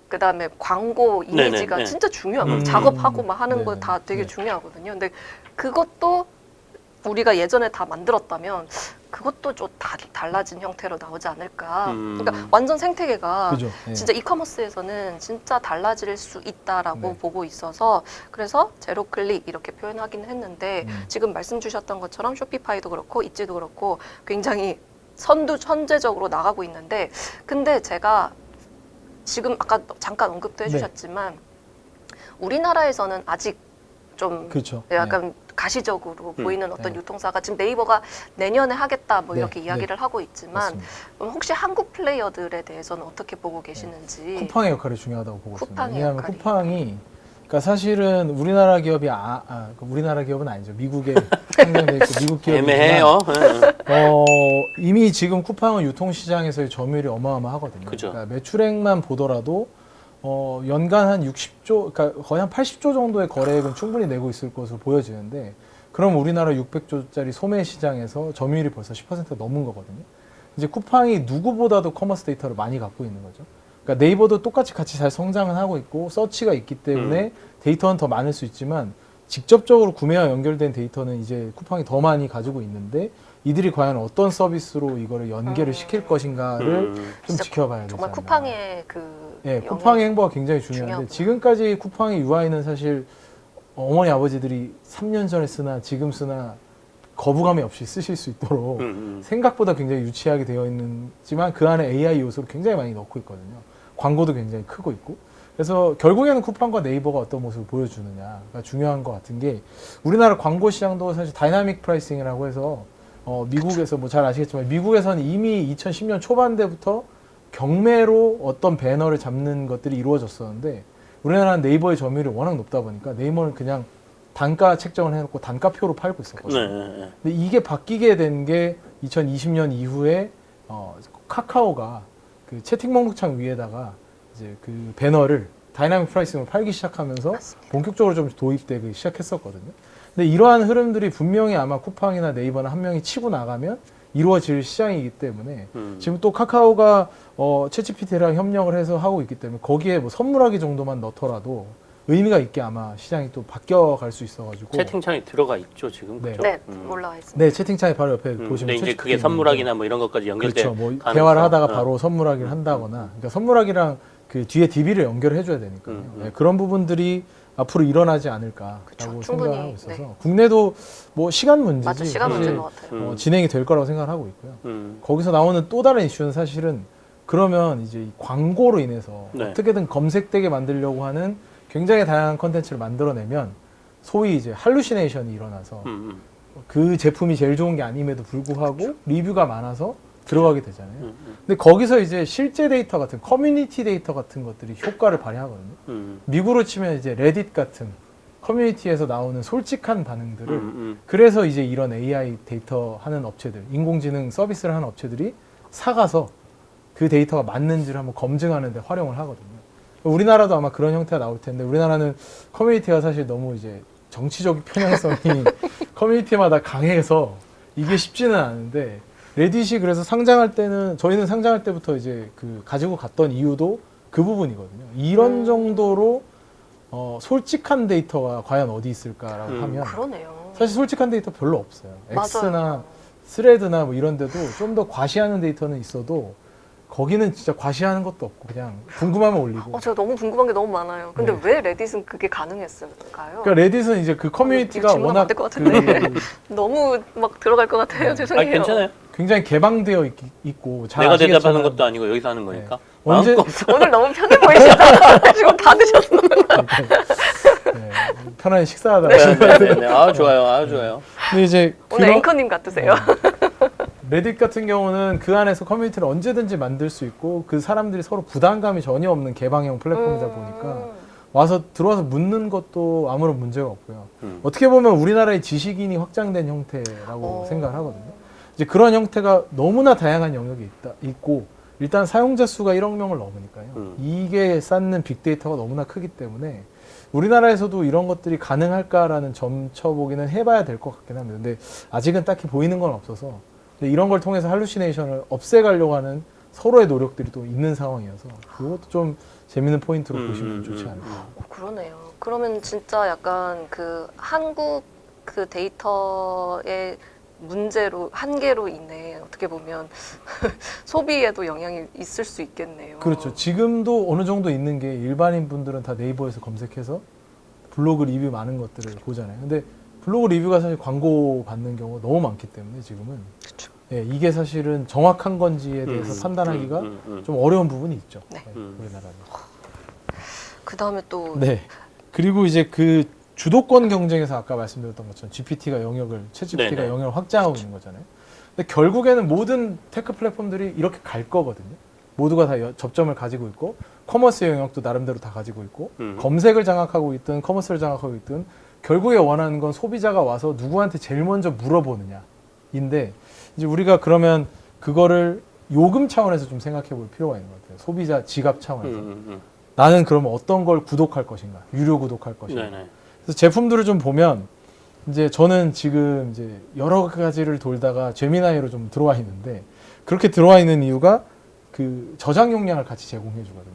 그다음에 광고 이미지가 네네, 네. 진짜 중요한 거예요. 작업하고 막 하는 거 네네, 다 되게 네. 중요하거든요. 근데 그것도 우리가 예전에 다 만들었다면 그것도 좀 달라진 형태로 나오지 않을까. 그러니까 완전 생태계가 그죠. 예. 진짜 이커머스에서는 진짜 달라질 수 있다라고 네. 보고 있어서 그래서 제로 클릭 이렇게 표현하긴 했는데 지금 말씀 주셨던 것처럼 쇼피파이도 그렇고 있지도 그렇고 굉장히 선제적으로 나가고 있는데 근데 제가 지금 아까 잠깐 언급도 해주셨지만 우리나라에서는 아직 좀 그렇죠. 약간 가시적으로 보이는 어떤 네. 유통사가 지금 네이버가 내년에 하겠다 뭐 네, 이렇게 이야기를 하고 있지만 맞습니다. 그럼 혹시 한국 플레이어들에 대해서는 어떻게 보고 계시는지 쿠팡의 역할이 중요하다고 보고 있습니다. 쿠팡의 왜냐하면 역할이. 쿠팡이 그러니까 사실은 우리나라 기업이 우리나라 기업은 아니죠. 미국에 상장돼 있고 미국 기업이지만 애매해요. 이미 지금 쿠팡은 유통시장에서의 점유율이 어마어마하거든요. 그죠. 그러니까 매출액만 보더라도 연간 한 60조, 그러니까 거의 한 80조 정도의 거래액은 충분히 내고 있을 것으로 보여지는데, 그럼 우리나라 600조짜리 소매 시장에서 점유율이 벌써 10% 넘은 거거든요. 이제 쿠팡이 누구보다도 커머스 데이터를 많이 갖고 있는 거죠. 그러니까 네이버도 똑같이 같이 잘 성장은 하고 있고 서치가 있기 때문에 데이터는 더 많을 수 있지만 직접적으로 구매와 연결된 데이터는 이제 쿠팡이 더 많이 가지고 있는데 이들이 과연 어떤 서비스로 이거를 연계를 시킬 것인가를 좀 진짜 지켜봐야 되지 정말 않나. 쿠팡의 그 예, 영향이- 쿠팡의 행보가 굉장히 중요한데 중요하구나. 지금까지 쿠팡의 UI는 사실 어머니 아버지들이 3년 전에 쓰나 지금 쓰나 거부감이 없이 쓰실 수 있도록 생각보다 굉장히 유치하게 되어 있지만 그 안에 AI 요소를 굉장히 많이 넣고 있거든요. 광고도 굉장히 크고 있고. 그래서 결국에는 쿠팡과 네이버가 어떤 모습을 보여주느냐가 중요한 것 같은 게 우리나라 광고 시장도 사실 다이나믹 프라이싱이라고 해서 미국에서 뭐 잘 아시겠지만 미국에서는 이미 2010년 초반대부터 경매로 어떤 배너를 잡는 것들이 이루어졌었는데 우리나라는 네이버의 점유율이 워낙 높다 보니까 네이버는 그냥 단가 책정을 해놓고 단가표로 팔고 있었거든요. 네. 근데 이게 바뀌게 된 게 2020년 이후에 카카오가 그 채팅 목록창 위에다가 이제 그 배너를 다이나믹 프라이싱으로 팔기 시작하면서 맞습니다. 본격적으로 좀 도입되기 시작했었거든요. 근데 이러한 흐름들이 분명히 아마 쿠팡이나 네이버나 한 명이 치고 나가면 이루어질 시장이기 때문에 지금 또 카카오가 챗GPT랑 협력을 해서 하고 있기 때문에 거기에 뭐 선물하기 정도만 넣더라도 의미가 있게 아마 시장이 또 바뀌어갈 수 있어가지고 채팅창에 들어가 있죠 지금. 네. 그죠? 네 올라와 있습니다. 네 채팅창에 바로 옆에 보시면 근데 이제 챗GPT 그게 있는데 선물하기나 뭐 이런 것까지 연결돼. 그렇죠. 뭐 가능성. 대화를 하다가 바로 선물하기를 한다거나, 그러니까 선물하기랑 그 뒤에 DB를 연결을 해줘야 되니까요. 네, 그런 부분들이 앞으로 일어나지 않을까라고 그쵸, 충분히, 생각하고 있어서 네. 국내도 뭐 시간 문제지 맞아 시간 사실 문제인 것 같아요. 진행이 될 거라고 생각하고 있고요. 거기서 나오는 또 다른 이슈는 사실은 그러면 이제 이 광고로 인해서 네. 어떻게든 검색되게 만들려고 하는 굉장히 다양한 컨텐츠를 만들어내면 소위 이제 할루시네이션이 일어나서 그 제품이 제일 좋은 게 아님에도 불구하고 리뷰가 많아서 들어가게 되잖아요. 근데 거기서 이제 실제 데이터 같은 커뮤니티 데이터 같은 것들이 효과를 발휘하거든요. 미국으로 치면 이제 레딧 같은 커뮤니티에서 나오는 솔직한 반응들을 그래서 이제 이런 AI 데이터 하는 업체들, 인공지능 서비스를 하는 업체들이 사가서 그 데이터가 맞는지를 한번 검증하는 데 활용을 하거든요. 우리나라도 아마 그런 형태가 나올 텐데 우리나라는 커뮤니티가 사실 너무 이제 정치적 편향성이 커뮤니티마다 강해서 이게 쉽지는 않은데 레딧이 그래서 상장할 때는 저희는 상장할 때부터 이제 그 가지고 갔던 이유도 그 부분이거든요. 이런 정도로 솔직한 데이터가 과연 어디 있을까라고 하면 그러네요. 사실 솔직한 데이터 별로 없어요. X나 맞아요. 스레드나 뭐 이런 데도 좀 더 과시하는 데이터는 있어도 거기는 진짜 과시하는 것도 없고 그냥 궁금하면 올리고. 제가 너무 궁금한 게 너무 많아요. 근데 네. 왜 레딧은 그게 가능했을까요? 그러니까 레딧은 이제 그 커뮤니티가 질문 워낙 안될것 같은데. 그 너무 막 들어갈 것 같아요. 네. 죄송해요. 괜찮아요. 굉장히 개방되어 있고 잘 내가 아시겠지만 대답하는 것도 아니고 여기서 하는 거니까. 언제 오늘 너무 편해 보이시잖아요. 지금 다 드셨어요. 네, 편안히 식사하다. 네네네. 아 좋아요. 아 좋아요. 근데 이제 오늘 앵커님 같으세요. 레딧 같은 경우는 그 안에서 커뮤니티를 언제든지 만들 수 있고 그 사람들이 서로 부담감이 전혀 없는 개방형 플랫폼이다 보니까 와서 들어와서 묻는 것도 아무런 문제가 없고요. 어떻게 보면 우리나라의 지식인이 확장된 형태라고 생각을 하거든요. 이제 그런 형태가 너무나 다양한 영역이 있고 일단 사용자 수가 1억 명을 넘으니까요. 이게 쌓는 빅데이터가 너무나 크기 때문에 우리나라에서도 이런 것들이 가능할까라는 점쳐보기는 해봐야 될 것 같긴 합니다. 근데 아직은 딱히 보이는 건 없어서 근데 이런 걸 통해서 할루시네이션을 없애가려고 하는 서로의 노력들이 또 있는 상황이어서 그것도 좀 재밌는 포인트로 보시면 좋지 않을까. 그러네요. 그러면 진짜 약간 그 한국 그 데이터의 문제로 한계로 인해 어떻게 보면 소비에도 영향이 있을 수 있겠네요. 그렇죠. 지금도 어느 정도 있는 게 일반인 분들은 다 네이버에서 검색해서 블로그 리뷰 많은 것들을 보잖아요. 근데 블로그 리뷰가 사실 광고 받는 경우가 너무 많기 때문에 지금은 그렇죠. 예, 이게 사실은 정확한 건지에 대해서 판단하기가 좀 어려운 부분이 있죠. 네. 우리나라는. 그 다음에 또 네. 그리고 이제 그 주도권 경쟁에서 아까 말씀드렸던 것처럼 GPT가 영역을, 챗GPT가 네네. 영역을 확장하고 있는 거잖아요. 근데 결국에는 모든 테크 플랫폼들이 이렇게 갈 거거든요. 모두가 다 접점을 가지고 있고 커머스 영역도 나름대로 다 가지고 있고 검색을 장악하고 있든 커머스를 장악하고 있든 결국에 원하는 건 소비자가 와서 누구한테 제일 먼저 물어보느냐인데 이제 우리가 그러면 그거를 요금 차원에서 좀 생각해 볼 필요가 있는 것 같아요. 소비자 지갑 차원에서. 나는 그러면 어떤 걸 구독할 것인가? 유료 구독할 것인가? 네네. 그래서 제품들을 좀 보면 이제 저는 지금 이제 여러 가지를 돌다가 제미나이로 좀 들어와 있는데 그렇게 들어와 있는 이유가 그 저장 용량을 같이 제공해 주거든요.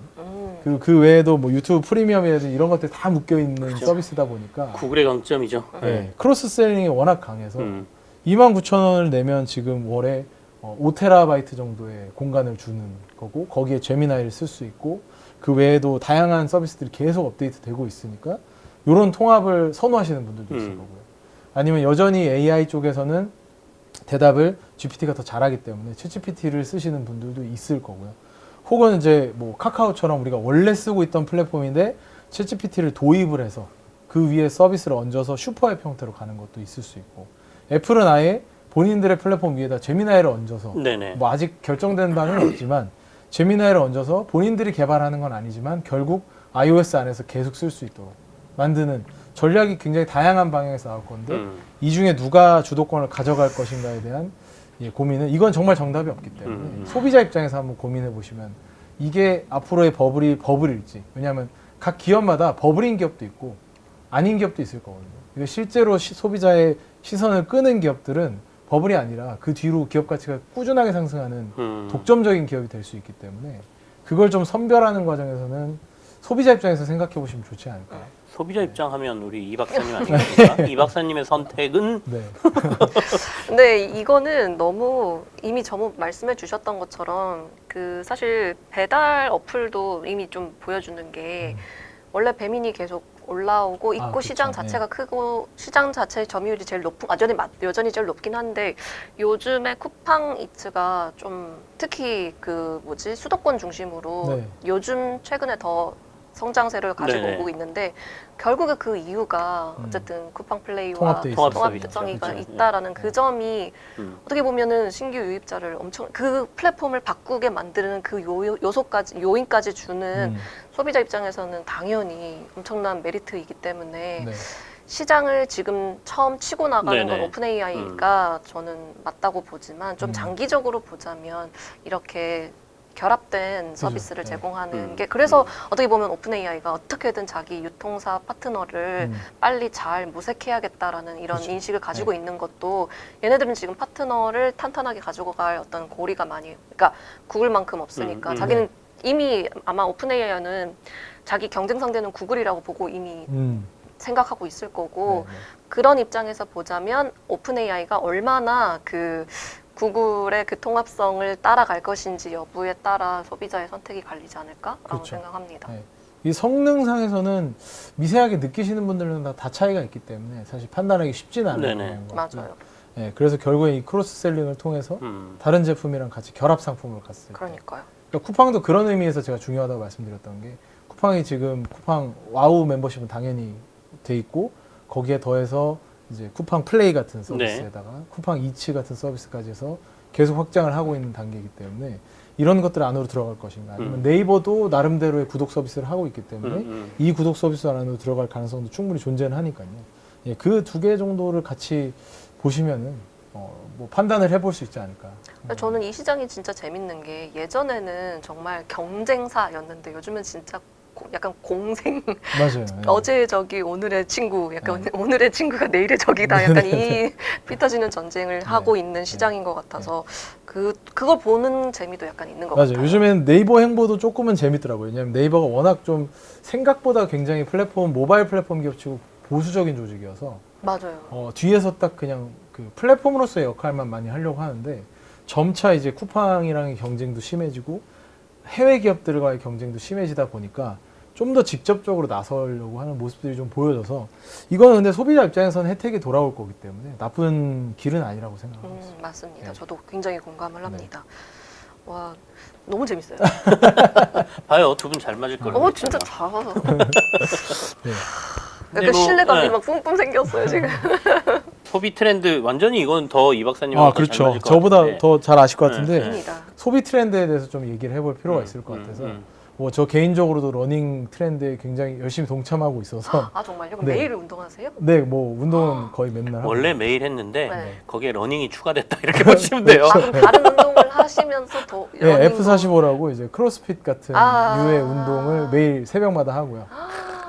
그리고 그 외에도 뭐 유튜브 프리미엄이라든지 이런 것들 다 묶여 있는 그렇죠. 서비스다 보니까 구글의 강점이죠. 네, 크로스 셀링이 워낙 강해서 29,000원을 내면 지금 월에 5테라바이트 정도의 공간을 주는 거고 거기에 제미나이를 쓸 수 있고 그 외에도 다양한 서비스들이 계속 업데이트 되고 있으니까 이런 통합을 선호하시는 분들도 있을 거고요. 아니면 여전히 AI 쪽에서는 대답을 GPT가 더 잘하기 때문에 챗GPT를 쓰시는 분들도 있을 거고요. 혹은 이제 뭐 카카오처럼 우리가 원래 쓰고 있던 플랫폼인데 챗GPT를 도입을 해서 그 위에 서비스를 얹어서 슈퍼앱 형태로 가는 것도 있을 수 있고 애플은 아예 본인들의 플랫폼 위에다 제미나이를 얹어서 네네. 뭐 아직 결정된 바는 없지만 제미나이를 얹어서 본인들이 개발하는 건 아니지만 결국 iOS 안에서 계속 쓸 수 있도록 만드는 전략이 굉장히 다양한 방향에서 나올 건데 이 중에 누가 주도권을 가져갈 것인가에 대한 고민은 이건 정말 정답이 없기 때문에 소비자 입장에서 한번 고민해 보시면 이게 앞으로의 버블이 버블일지 왜냐하면 각 기업마다 버블인 기업도 있고 아닌 기업도 있을 거거든요. 이거 실제로 소비자의 시선을 끄는 기업들은 버블이 아니라 그 뒤로 기업 가치가 꾸준하게 상승하는 독점적인 기업이 될 수 있기 때문에 그걸 좀 선별하는 과정에서는 소비자 입장에서 생각해 보시면 좋지 않을까요? 소비자 입장 하면 우리 이 박사님 아니겠습니까? 이 박사님의 선택은 네. 근데 이거는 너무 이미 전부 말씀해 주셨던 것처럼 그 사실 배달 어플도 이미 좀 보여주는 게 원래 배민이 계속 올라오고 있고 그렇죠. 시장 자체가 크고 시장 자체의 점유율이 제일 높은 여전히 제일 높긴 한데 요즘에 쿠팡이츠가 좀 특히 그 수도권 중심으로 네. 요즘 최근에 더 성장세를 가지고 네네. 오고 있는데 결국에 그 이유가 어쨌든 쿠팡 플레이와 통합돼 있어요. 통합성이 그렇죠. 있다라는 그 점이 어떻게 보면은 신규 유입자를 엄청 그 플랫폼을 바꾸게 만드는 그 요인까지 주는 소비자 입장에서는 당연히 엄청난 메리트이기 때문에 네. 시장을 지금 처음 치고 나가는 네네. 건 오픈 AI가 저는 맞다고 보지만 좀 장기적으로 보자면 이렇게 결합된 서비스를 네. 제공하는 게 그래서 어떻게 보면 오픈 AI가 어떻게든 자기 유통사 파트너를 빨리 잘 모색해야겠다라는 이런 그렇죠. 인식을 가지고 있는 것도 얘네들은 지금 파트너를 탄탄하게 가지고 갈 어떤 고리가 많이 그러니까 구글만큼 없으니까 자기는 이미 아마 오픈 AI는 자기 경쟁 상대는 구글이라고 보고 이미 생각하고 있을 거고 네, 네. 그런 입장에서 보자면 오픈 AI가 얼마나 그 구글의 그 통합성을 따라갈 것인지 여부에 따라 소비자의 선택이 갈리지 않을까라고 그렇죠. 생각합니다. 네. 이 성능상에서는 미세하게 느끼시는 분들은 다 차이가 있기 때문에 사실 판단하기 쉽지는 않은 네네. 것 같고요. 맞아요. 네, 그래서 결국에 이 크로스셀링을 통해서 다른 제품이랑 같이 결합 상품을 갔을 때 그러니까요. 그러니까 쿠팡도 그런 의미에서 제가 중요하다고 말씀드렸던 게 쿠팡이 지금 쿠팡 와우 멤버십은 당연히 돼 있고 거기에 더해서 이제 쿠팡 플레이 같은 서비스에다가 쿠팡 이츠 같은 서비스까지 해서 계속 확장을 하고 있는 단계이기 때문에 이런 것들 안으로 들어갈 것인가 아니면 네이버도 나름대로의 구독 서비스를 하고 있기 때문에 이 구독 서비스 안으로 들어갈 가능성도 충분히 존재는 하니까요. 예, 그 두 개 정도를 같이 보시면은 뭐 판단을 해볼 수 있지 않을까. 저는 이 시장이 진짜 재밌는 게 예전에는 정말 경쟁사였는데 요즘은 진짜 약간 공생 맞아요. 예. 어제의 적이 오늘의 친구 약간 오늘의 친구가 내일의 적이다 약간 이 피터지는 전쟁을 하고 있는 시장인 것 같아서 그걸 보는 재미도 약간 있는 것 맞아요. 같아요. 요즘엔 네이버 행보도 조금은 재밌더라고요. 왜냐하면 네이버가 워낙 좀 생각보다 굉장히 모바일 플랫폼 기업치고 보수적인 조직이어서 맞아요. 뒤에서 딱 그냥 그 플랫폼으로서의 역할만 많이 하려고 하는데 점차 이제 쿠팡이랑의 경쟁도 심해지고 해외 기업들과의 경쟁도 심해지다 보니까 좀 더 직접적으로 나서려고 하는 모습들이 좀 보여져서 이거는 근데 소비자 입장에서는 혜택이 돌아올 거기 때문에 나쁜 길은 아니라고 생각하고 있습니다. 맞습니다. 네. 저도 굉장히 공감을 합니다. 와 너무 재밌어요. 봐요, 두 분 잘 맞을 거라고. 진짜 잘하서. 네. 근데 약간 뭐, 신뢰감이 네. 막 뿜뿜 생겼어요 지금. 소비 트렌드 완전히 이건 더 이 박사님하고 잘 그렇죠. 맞을 것 저보다 같은데. 더 잘 아실 것 같은데 네. 아닙니다. 소비 트렌드에 대해서 좀 얘기를 해볼 필요가 있을 것 같아서 뭐 저 개인적으로도 러닝 트렌드에 굉장히 열심히 동참하고 있어서 아 정말요? 그럼 네. 매일 운동하세요? 네, 뭐 운동은 거의 맨날 하고 원래 매일 했는데 네. 거기에 러닝이 추가됐다 이렇게 보시면 돼요. 아 그럼 다른 운동을 하시면서 더 네, 러닝도- F45라고 이제 크로스핏 같은 유의 운동을 매일 새벽마다 하고요.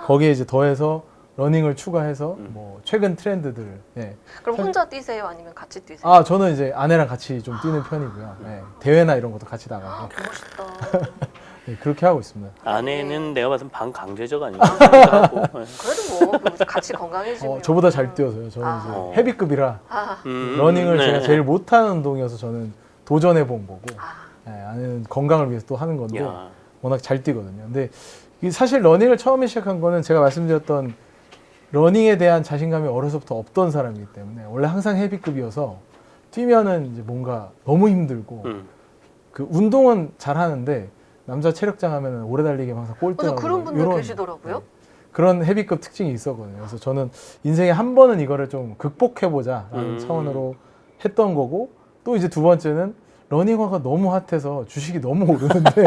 거기에 이제 더해서 러닝을 추가해서 뭐 최근 트렌드들. 예. 그럼 혼자 뛰세요? 아니면 같이 뛰세요? 아 저는 이제 아내랑 같이 좀 뛰는 편이고요. 예. 대회나 이런 것도 같이 나가고 멋있다. 예, 그렇게 하고 있습니다. 아내는 내가 봐선 반강제적 아닌가 하고. 그래도 뭐 같이 건강해지면. 저보다 잘 뛰어서요. 저는 어. 이제 헤비급이라 아, 러닝을 네. 제가 제일 못하는 운동이어서 저는 도전해 본 거고 아. 예, 아내는 건강을 위해서 또 하는 건데 야. 워낙 잘 뛰거든요. 근데 이 사실 러닝을 처음에 시작한 거는 제가 말씀드렸던 러닝에 대한 자신감이 어려서부터 없던 사람이기 때문에 원래 항상 헤비급이어서 뛰면은 이제 뭔가 너무 힘들고 그 운동은 잘 하는데 남자 체력장 하면은 오래 달리기 항상 맞아 꼴등하고 그런 분들 요런, 계시더라고요. 네, 그런 헤비급 특징이 있었거든요. 그래서 저는 인생에 한 번은 이거를 좀 극복해보자라는 차원으로 했던 거고 또 이제 두 번째는 러닝화가 너무 핫해서 주식이 너무 오르는데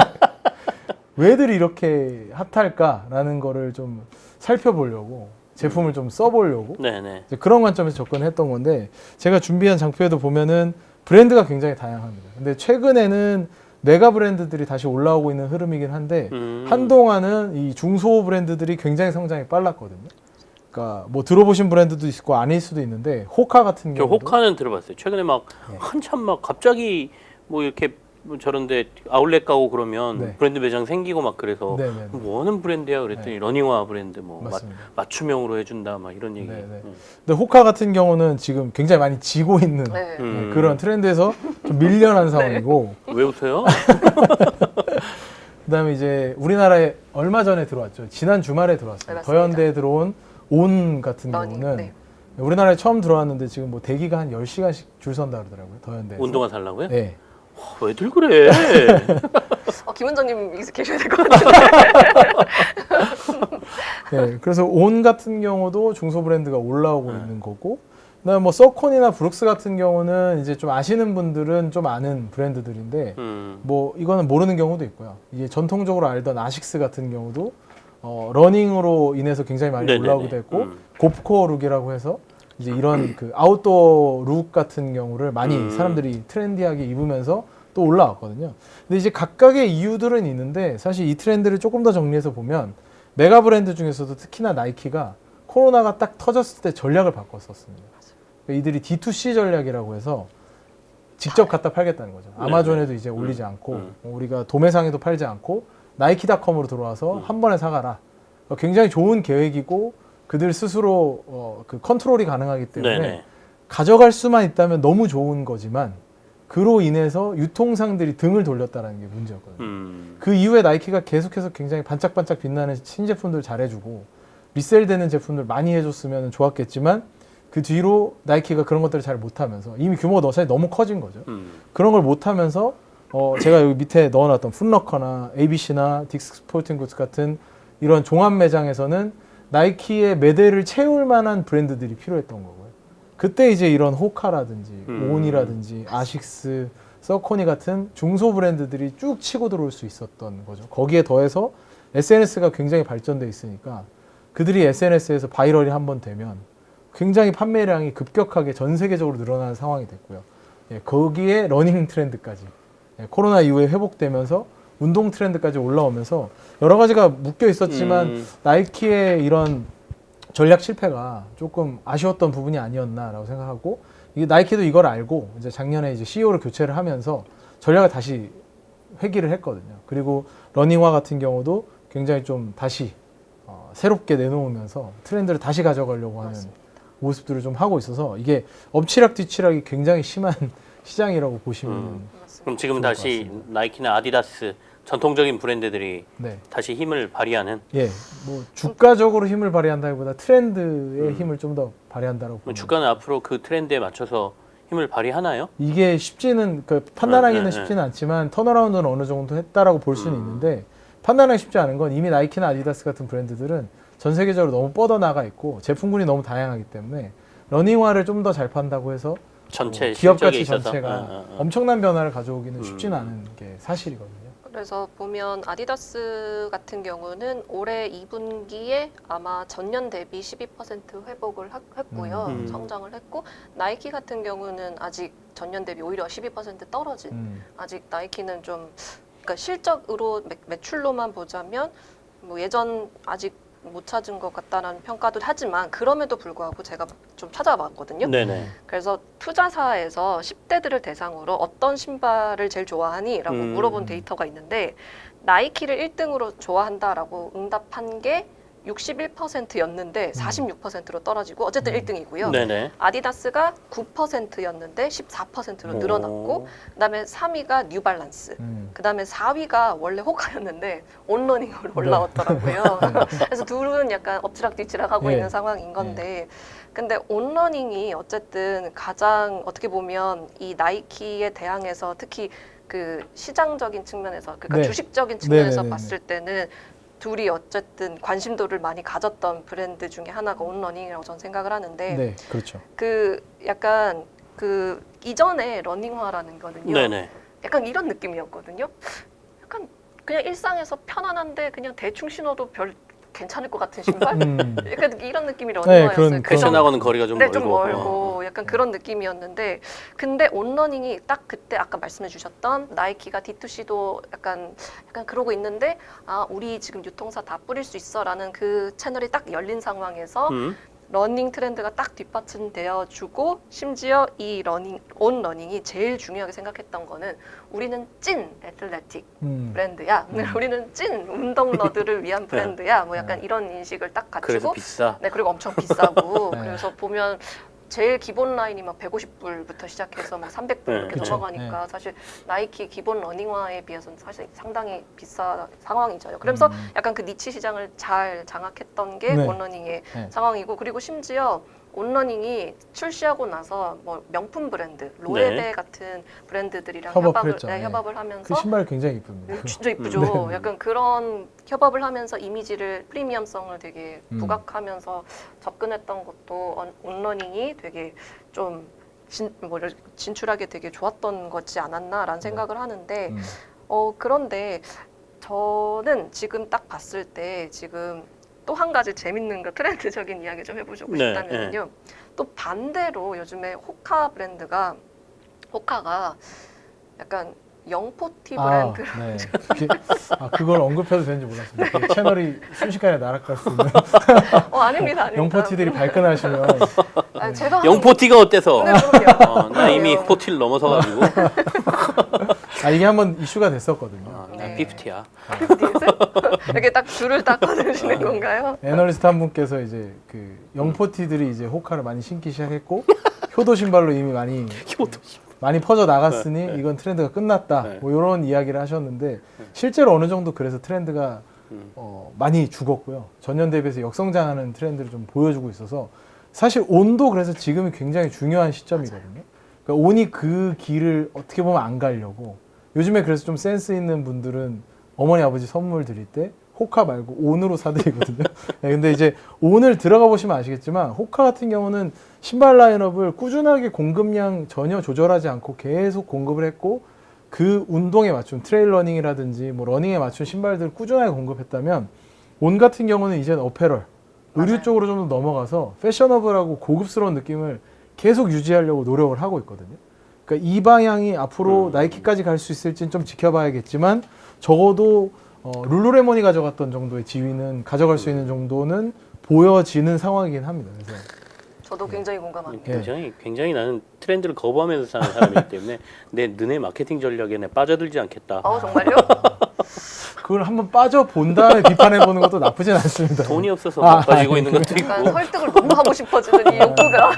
왜들 이렇게 핫할까라는 거를 좀 살펴보려고 제품을 좀 써보려고 네네. 이제 그런 관점에서 접근했던 건데 제가 준비한 장표에도 보면은 브랜드가 굉장히 다양합니다. 근데 최근에는 메가 브랜드들이 다시 올라오고 있는 흐름이긴 한데 한동안은 이 중소 브랜드들이 굉장히 성장이 빨랐거든요. 그러니까 뭐 들어보신 브랜드도 있고 아닐 수도 있는데 호카 같은 저 경우도 호카는 들어봤어요. 최근에 막 네. 한참 막 갑자기 뭐 이렇게 뭐 저런데 아울렛 가고 그러면 네. 브랜드 매장 생기고 막 그래서 네네네. 뭐 하는 브랜드야 그랬더니 러닝화 브랜드 뭐 맞습니다. 맞춤형으로 해준다 막 이런 얘기. 네네. 근데 호카 같은 경우는 지금 굉장히 많이 지고 있는 네. 네, 그런 트렌드에서 좀 밀려난 상황이고 왜 웃어요? 그다음에 이제 우리나라에 얼마 전에 들어왔죠. 지난 주말에 들어왔어요. 네, 맞습니다. 더현대에 들어온 온 같은 러닝, 경우는 네. 우리나라에 처음 들어왔는데 지금 뭐 대기가 한 10시간씩 줄 선다 그러더라고요. 더현대에서. 운동화 살라고요? 네. 왜들 그래? 김 원장님 계셔야 될 것 같은데. 네. 그래서 온 같은 경우도 중소 브랜드가 올라오고 있는 거고 그다음에 뭐 서콘이나 브룩스 같은 경우는 이제 좀 아시는 분들은 좀 아는 브랜드들인데 뭐 이거는 모르는 경우도 있고요. 이게 전통적으로 알던 아식스 같은 경우도 러닝으로 인해서 굉장히 많이 네네네. 올라오기도 했고 곱코어 룩이라고 해서 이제 이런 그 아웃도어 룩 같은 경우를 많이 사람들이 트렌디하게 입으면서 또 올라왔거든요. 근데 이제 각각의 이유들은 있는데 사실 이 트렌드를 조금 더 정리해서 보면 메가 브랜드 중에서도 특히나 나이키가 코로나가 딱 터졌을 때 전략을 바꿨었습니다. 그러니까 이들이 D2C 전략이라고 해서 직접 갖다 팔겠다는 거죠. 아마존에도 이제 올리지 않고 우리가 도매상에도 팔지 않고 나이키닷컴으로 들어와서 한 번에 사가라. 굉장히 좋은 계획이고 그들 스스로 그 컨트롤이 가능하기 때문에 네네. 가져갈 수만 있다면 너무 좋은 거지만 그로 인해서 유통상들이 등을 돌렸다는 게 문제였거든요. 그 이후에 나이키가 계속해서 굉장히 반짝반짝 빛나는 신제품들 잘해주고 리셀되는 제품들 많이 해줬으면 좋았겠지만 그 뒤로 나이키가 그런 것들을 잘 못하면서 이미 규모가 사실 너무 커진 거죠. 그런 걸 못하면서 제가 여기 밑에 넣어놨던 풋러커나 ABC나 딕스 스포팅 굿즈 같은 이런 종합 매장에서는 나이키의 매대를 채울 만한 브랜드들이 필요했던 거고요. 그때 이제 이런 호카라든지 오온이라든지 아식스, 서코니 같은 중소 브랜드들이 쭉 치고 들어올 수 있었던 거죠. 거기에 더해서 SNS가 굉장히 발전돼 있으니까 그들이 SNS에서 바이럴이 한번 되면 굉장히 판매량이 급격하게 전 세계적으로 늘어나는 상황이 됐고요. 예, 거기에 러닝 트렌드까지 코로나 이후에 회복되면서 운동 트렌드까지 올라오면서 여러 가지가 묶여 있었지만 나이키의 이런 전략 실패가 조금 아쉬웠던 부분이 아니었나라고 생각하고 이게 나이키도 이걸 알고 이제 작년에 이제 CEO를 교체를 하면서 전략을 다시 회귀를 했거든요. 그리고 러닝화 같은 경우도 굉장히 좀 다시 새롭게 내놓으면서 트렌드를 다시 가져가려고 하는 모습들을 좀 하고 있어서 이게 엎치락 뒤치락이 굉장히 심한 시장이라고 보시면 그럼 지금 좋을 것 다시 같습니다. 나이키나 아디다스 전통적인 브랜드들이 네. 다시 힘을 발휘하는. 예, 뭐 주가적으로 힘을 발휘한다기보다 트렌드의 힘을 좀 더 발휘한다라고 보면 주가는 앞으로 그 트렌드에 맞춰서 힘을 발휘하나요? 이게 쉽지는 판단하기는 네, 네, 쉽지는 않지만 턴어라운드는 어느 정도 했다라고 볼 수는 있는데 판단하기 쉽지 않은 건 이미 나이키나 아디다스 같은 브랜드들은 전 세계적으로 너무 뻗어나가 있고 제품군이 너무 다양하기 때문에 러닝화를 좀 더 잘 판다고 해서 전체 기업 실적에 가치 있어서. 전체가 엄청난 변화를 가져오기는 쉽지는 않은 게 사실이거든요. 그래서 보면 아디다스 같은 경우는 올해 2분기에 아마 전년 대비 12% 회복을 했고요. 성장을 했고 나이키 같은 경우는 아직 전년 대비 오히려 12% 떨어진 아직 나이키는 좀 그러니까 실적으로 매출로만 보자면 뭐 예전 아직 못 찾은 것 같다는 평가도 하지만 그럼에도 불구하고 제가 좀 찾아봤거든요. 네네. 그래서 투자사에서 10대들을 대상으로 어떤 신발을 제일 좋아하니? 라고 물어본 데이터가 있는데 나이키를 1등으로 좋아한다라고 응답한 게 61%였는데 46%로 떨어지고 어쨌든 1등이고요. 네네. 아디다스가 9%였는데 14%로 늘어났고 그다음에 3위가 뉴발란스 그다음에 4위가 원래 호카였는데 온러닝으로 올라왔더라고요. 그래서 둘은 약간 엎치락뒤치락 하고 네. 있는 상황인 건데 근데 온러닝이 어쨌든 가장 어떻게 보면 이 나이키에 대항해서 특히 그 시장적인 측면에서 그러니까 네. 주식적인 측면에서 네네네네. 봤을 때는 둘이 어쨌든 관심도를 많이 가졌던 브랜드 중에 하나가 온러닝이라고 저는 생각을 하는데 네, 그렇죠. 그 약간 그 이전에 러닝화라는 거는요. 네네. 약간 이런 느낌이었거든요. 약간 그냥 일상에서 편안한데 그냥 대충 신어도 별 괜찮을 것 같은 신발? 약간 이런 느낌이 러닝화였어요. 그런 패션하고는 거리가 좀 네, 멀고. 좀 멀고 약간 그런 느낌이었는데 근데 온러닝이 딱 그때 아까 말씀해 주셨던 나이키가 D2C도 약간 그러고 있는데 아 우리 지금 유통사 다 뿌릴 수 있어라는 그 채널이 딱 열린 상황에서 러닝 트렌드가 딱 뒷받침되어 주고 심지어 이 온러닝이 제일 중요하게 생각했던 거는 우리는 찐 애틀레틱 브랜드야. 우리는 찐 운동러들을 위한 브랜드야. 뭐 약간 이런 인식을 딱 그래서 갖추고 비싸. 네, 그리고 엄청 비싸고 네. 그래서 보면 제일 기본 라인이 막 150불부터 시작해서 막 300불 네, 이렇게 그쵸. 넘어가니까 사실 나이키 기본 러닝화에 비해서는 사실 상당히 비싼 상황이죠. 그래서 약간 그 니치 시장을 잘 장악했던 게 네. 온러닝의 네. 상황이고 그리고 심지어 온러닝이 출시하고 나서 뭐 명품 브랜드 로에베 같은 브랜드들이랑 협업을 했죠. 네. 협업을 하면서 그 신발 굉장히 이쁩니다. 진짜 이쁘죠. 네. 약간 그런 협업을 하면서 이미지를 프리미엄성을 되게 부각하면서 접근했던 것도 온러닝이 되게 좀 진출하게 되게 좋았던 거지 않았나라는 생각을 하는데 그런데 저는 지금 딱 봤을 때 지금 또 한 가지 재밌는 거 트렌드적인 이야기 좀 해보고 네, 싶다면요. 또 반대로 요즘에 호카 브랜드가 호카가 약간 영포티 아, 브랜드. 네. 그걸 언급해도 되는지 몰랐습니다. 그 채널이 순식간에 날아갈 수 있는 아닙니다, 아닙니다. 영포티들이 발끈하시면 아니, 제가 영포티가 어때서? 네, 그럼요. 나 이미 포티를 넘어서가지고. 이게 한번 이슈가 됐었거든요. 난 네. 피프티야. 이렇게 딱 줄을 딱 꺼내시는 건가요? 애널리스트 한 분께서 이제 그 영포티들이 이제 호카를 많이 신기 시작했고 효도 신발로 이미 많이 퍼져 나갔으니 이건 트렌드가 끝났다. 네. 뭐 이런 이야기를 하셨는데 실제로 어느 정도 그래서 트렌드가 많이 죽었고요. 전년 대비해서 역성장하는 트렌드를 좀 보여주고 있어서 사실 온도 그래서 지금이 굉장히 중요한 시점이거든요. 그러니까 온이 그 길을 어떻게 보면 안 가려고 요즘에 그래서 좀 센스 있는 분들은 어머니 아버지 선물 드릴 때 호카 말고 온으로 사드리거든요. 네, 근데 이제 온을 들어가 보시면 아시겠지만 호카 같은 경우는 신발 라인업을 꾸준하게 공급량 전혀 조절하지 않고 계속 공급을 했고 그 운동에 맞춘 트레일 러닝이라든지 뭐 러닝에 맞춘 신발들을 꾸준하게 공급했다면 온 같은 경우는 이제는 어페럴, 의류 맞아요. 쪽으로 좀 더 넘어가서 패셔너블하고 고급스러운 느낌을 계속 유지하려고 노력을 하고 있거든요. 그러니까 이 방향이 앞으로 나이키까지 갈 수 있을지는 좀 지켜봐야겠지만 적어도 룰루레몬이 가져갔던 정도의 지위는 가져갈 수 있는 정도는 보여지는 상황이긴 합니다. 그래서 저도 굉장히 공감합니다. 굉장히 나는 트렌드를 거부하면서 사는 사람이기 때문에 너네 마케팅 전략에 내 빠져들지 않겠다. 정말요? 그걸 한번 빠져 본 다음에 비판해 보는 것도 나쁘진 않습니다. 돈이 없어서 못 빠지고 있는 것도 약간 있고. 설득을 너무 하고 싶어지는 이 욕구가.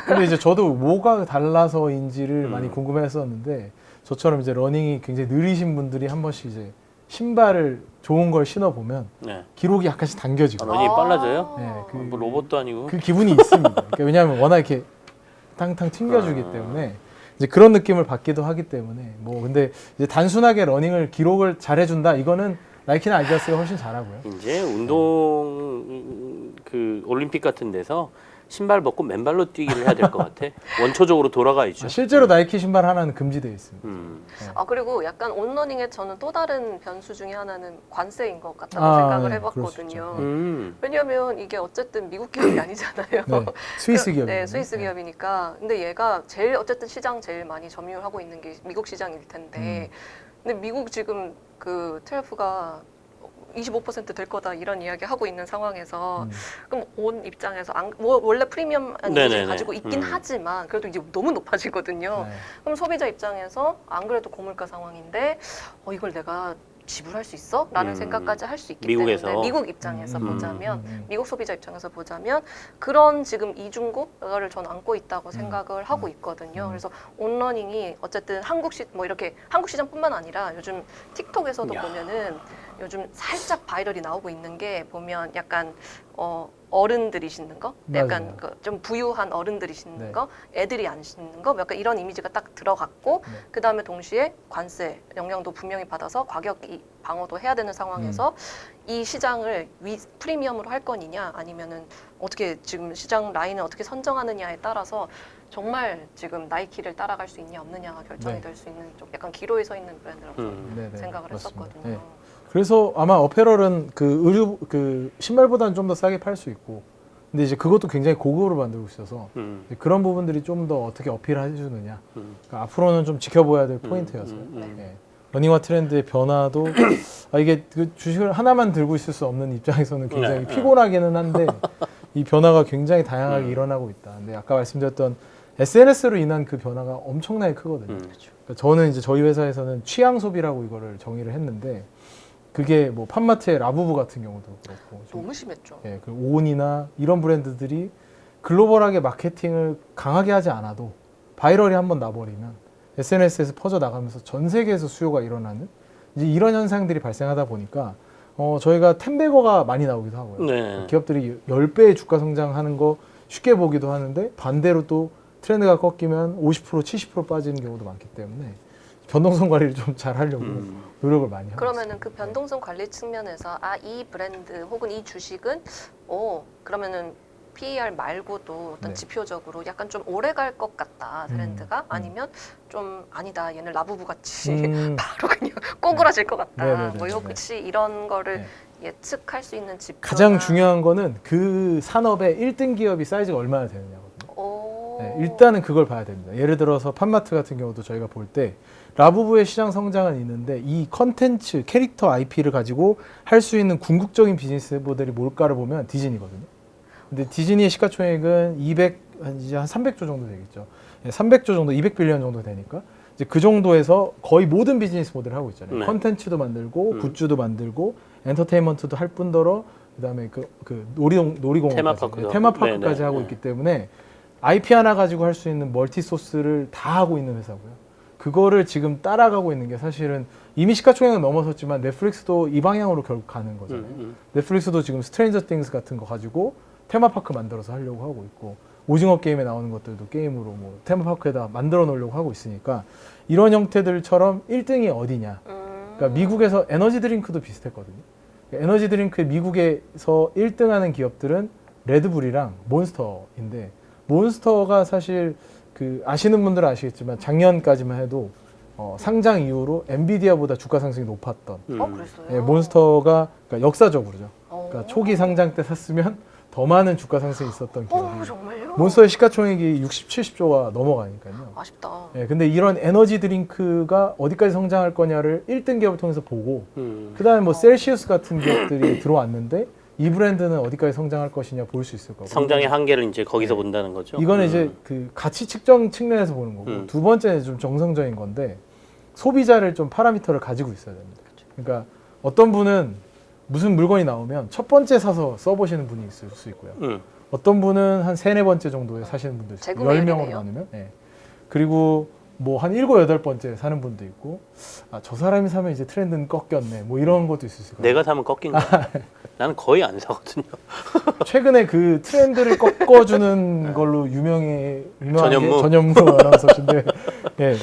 근데 이제 저도 뭐가 달라서인지를 많이 궁금해했었는데 저처럼 이제 러닝이 굉장히 느리신 분들이 한 번씩 이제 신발을 좋은 걸 신어 보면 네. 기록이 약간씩 당겨지고 러닝이 빨라져요? 네, 뭐 로봇도 아니고. 그 기분이 있습니다. 그러니까 왜냐하면 워낙 이렇게 탕탕 튕겨주기 때문에 이제 그런 느낌을 받기도 하기 때문에 뭐 근데 이제 단순하게 러닝을 기록을 잘해준다 이거는 나이키나 아디다스가 훨씬 잘하고요. 이제 운동 그 올림픽 같은 데서 신발 벗고 맨발로 뛰기를 해야 될 것 같아. 원초적으로 돌아가야죠. 실제로 나이키 신발 하나는 금지되어 있습니다. 그리고 약간 온러닝의 저는 또 다른 변수 중에 하나는 관세인 것 같다고 생각을 네, 해봤거든요. 음. 왜냐하면 이게 어쨌든 미국 기업이 아니잖아요. 네, 스위스 기업이요. 네, 스위스 기업이니까. 근데 얘가 어쨌든 시장 제일 많이 점유하고 있는 게 미국 시장일 텐데. 근데 미국 지금 그 트래프가 25% 될 거다 이런 이야기 하고 있는 상황에서 그럼 온 입장에서 뭐 원래 프리미엄 이미지를 가지고 있긴 하지만 그래도 이제 너무 높아지거든요. 네. 그럼 소비자 입장에서 안 그래도 고물가 상황인데 이걸 내가 지불할 수 있어? 라는 생각까지 할 수 있기 미국에서. 때문에 미국 입장에서 보자면 미국 소비자 입장에서 보자면 그런 지금 이중국을 전 안고 있다고 생각을 하고 있거든요. 그래서 온러닝이 어쨌든 뭐 이렇게 한국 시장뿐만 아니라 요즘 틱톡에서도 보면은 요즘 살짝 바이럴이 나오고 있는 게 보면 약간 어른들이 신는 거, 약간 좀 부유한 어른들이 신는 거, 애들이 안 신는 거, 약간 이런 이미지가 딱 들어갔고 그 다음에 동시에 관세 영향도 분명히 받아서 가격 방어도 해야 되는 상황에서 이 시장을 프리미엄으로 할 거냐 아니면은 어떻게 지금 시장 라인을 어떻게 선정하느냐에 따라서 정말 지금 나이키를 따라갈 수 있냐 없느냐가 결정이 될 수 있는 좀 약간 기로에 서 있는 브랜드라고 저는 생각을 했었거든요. 네. 그래서 아마 어페럴은 그 의류 그 신발보다는 좀 더 싸게 팔 수 있고 근데 이제 그것도 굉장히 고급으로 만들고 있어서 그런 부분들이 좀 더 어떻게 어필해 주느냐 그러니까 앞으로는 좀 지켜봐야 될 포인트여서 네. 러닝화 트렌드의 변화도 이게 그 주식을 하나만 들고 있을 수 없는 입장에서는 굉장히 피곤하기는 한데 이 변화가 굉장히 다양하게 일어나고 있다. 근데 아까 말씀드렸던 SNS로 인한 그 변화가 엄청나게 크거든요. 그러니까 저는 이제 저희 회사에서는 취향 소비라고 이거를 정의를 했는데 그게 뭐 팜마트의 라부부 같은 경우도 그렇고 너무 심했죠. 예, 그 오온이나 이런 브랜드들이 글로벌하게 마케팅을 강하게 하지 않아도 바이럴이 한번 나버리면 SNS에서 퍼져 나가면서 전 세계에서 수요가 일어나는 이제 이런 현상들이 발생하다 보니까 저희가 텐베거가 많이 나오기도 하고요. 네. 기업들이 10배의 주가 성장하는 거 쉽게 보기도 하는데 반대로 또 트렌드가 꺾이면 50% 70% 빠지는 경우도 많기 때문에 변동성 관리를 좀 잘 하려고 노력을 많이 하고 그러면은 있습니다. 그 변동성 관리 측면에서 이 브랜드 혹은 이 주식은 그러면은 PER 말고도 어떤 지표적으로 약간 좀 오래 갈 것 같다 트렌드가 아니면 좀 아니다 얘는 라부부 같이 바로 그냥 꼬그라질 것 같다 네네네. 뭐 혹시 이런 거를 예측할 수 있는 지표 가장 중요한 거는 그 산업의 1등 기업이 사이즈가 얼마나 되느냐거든요. 오. 네, 일단은 그걸 봐야 됩니다. 예를 들어서 팜마트 같은 경우도 저희가 볼 때 라부부의 시장 성장은 있는데 이 컨텐츠, 캐릭터 IP를 가지고 할 수 있는 궁극적인 비즈니스 모델이 뭘까를 보면 디즈니거든요. 근데 디즈니의 시가총액은 이제 한 300조 정도 되겠죠. 300조 정도, 200빌리언 정도 되니까 이제 그 정도에서 거의 모든 비즈니스 모델을 하고 있잖아요. 네. 컨텐츠도 만들고 굿즈도 만들고 엔터테인먼트도 할 뿐더러 그다음에 그 놀이공원까지 테마파크도 테마파크까지 네네. 하고 네. 있기 때문에 IP 하나 가지고 할 수 있는 멀티 소스를 다 하고 있는 회사고요. 그거를 지금 따라가고 있는 게 사실은 이미 시가총액은 넘어섰지만 넷플릭스도 이 방향으로 결국 가는 거잖아요. 넷플릭스도 지금 스트레인저 띵스 같은 거 가지고 테마파크 만들어서 하려고 하고 있고 오징어 게임에 나오는 것들도 게임으로 뭐 테마파크에다 만들어 놓으려고 하고 있으니까 이런 형태들처럼 1등이 어디냐. 그러니까 미국에서 에너지 드링크도 비슷했거든요. 에너지 드링크 미국에서 1등 하는 기업들은 레드불이랑 몬스터인데 몬스터가 사실 그 아시는 분들은 아시겠지만 작년까지만 해도 상장 이후로 엔비디아보다 주가 상승이 높았던 그랬어요? 예, 몬스터가 그러니까 역사적으로죠. 어. 그러니까 초기 상장 때 샀으면 더 많은 주가 상승이 있었던 기업이 정말요? 몬스터의 시가총액이 60, 70조가 넘어가니까요. 아쉽다. 예, 근데 이런 에너지 드링크가 어디까지 성장할 거냐를 1등 기업을 통해서 보고 그다음에 뭐 셀시우스 같은 기업들이 들어왔는데 이 브랜드는 어디까지 성장할 것이냐 볼 수 있을 거고 성장의 한계를 이제 거기서 본다는 거죠. 이거는 이제 그 가치 측정 측면에서 보는 거고 두 번째는 좀 정성적인 건데 소비자를 좀 파라미터를 가지고 있어야 됩니다. 그러니까 어떤 분은 무슨 물건이 나오면 첫 번째 사서 써보시는 분이 있을 수 있고요. 어떤 분은 한 세네 번째 정도에 사시는 분도 있어요. 재구매율이네요. 10명으로 나누면. 네. 그리고 뭐 한 7, 8번째 사는 분도 있고 저 사람이 사면 이제 트렌드는 꺾였네. 뭐 이런 것도 있을 수 있어요. 내가 사면 꺾인 거야. 나는 거의 안 사거든요. 최근에 그 트렌드를 꺾어주는 걸로 유명한 전현무? 게 전현무 아나운서신데 예.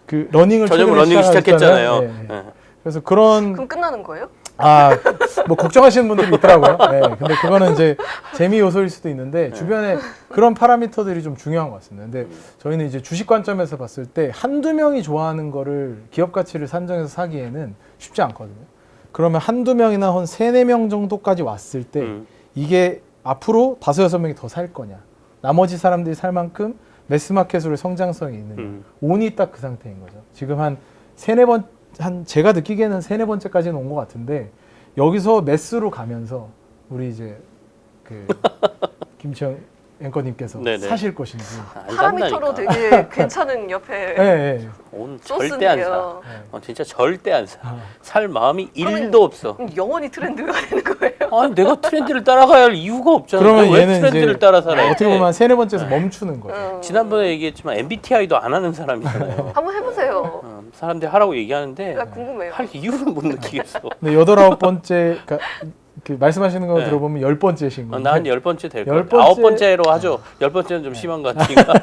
그 러닝을 전현무 최근에 러닝 시작했잖아요. 예, 예. 예. 그래서 그런 그럼 끝나는 거예요? 뭐 걱정하시는 분들이 있더라고요. 네, 근데 그거는 이제 재미 요소일 수도 있는데 주변에 그런 파라미터들이 좀 중요한 것 같습니다. 근데 저희는 이제 주식 관점에서 봤을 때 한두 명이 좋아하는 거를 기업 가치를 산정해서 사기에는 쉽지 않거든요. 그러면 한두 명이나 한 세네 명 정도까지 왔을 때 이게 앞으로 5, 6명이 더 살 거냐. 나머지 사람들이 살 만큼 매스마켓으로 성장성이 있느냐. 온이 딱 그 상태인 거죠. 지금 한 세네 번 제가 느끼기에는 세네 번째까지는 온 것 같은데 여기서 매스로 가면서 우리 이제 그 김치영 앵커님께서 네네. 사실 것인지 안 파라미터로 산다니까. 되게 괜찮은 옆에 예, 예. 오늘 절대 안 사. 소스인데요. 진짜 절대 안 사. 아. 살 마음이 그러면- 1도 없어. 그럼 영원히 트렌드가 되는 거예요? 아니 내가 트렌드를 따라가야 할 이유가 없잖아. 그러면 왜 얘는 트렌드를 이제 따라 살아야 어떻게 돼? 보면 세네 번째에서 멈추는 거죠. 지난번에 얘기했지만 MBTI도 안 하는 사람이잖아요. 한번 해보세요. 사람들이 하라고 얘기하는데 나 궁금해요. 할 이유를 못 느끼겠어. 근데 8, 9번째 그러니까 그 말씀하시는 거 네. 들어보면 10번째신 건데 난 10번째 될 것 열 같아. 번째- 9번째로 하죠. 10번째는 좀 심한 것 같으니까.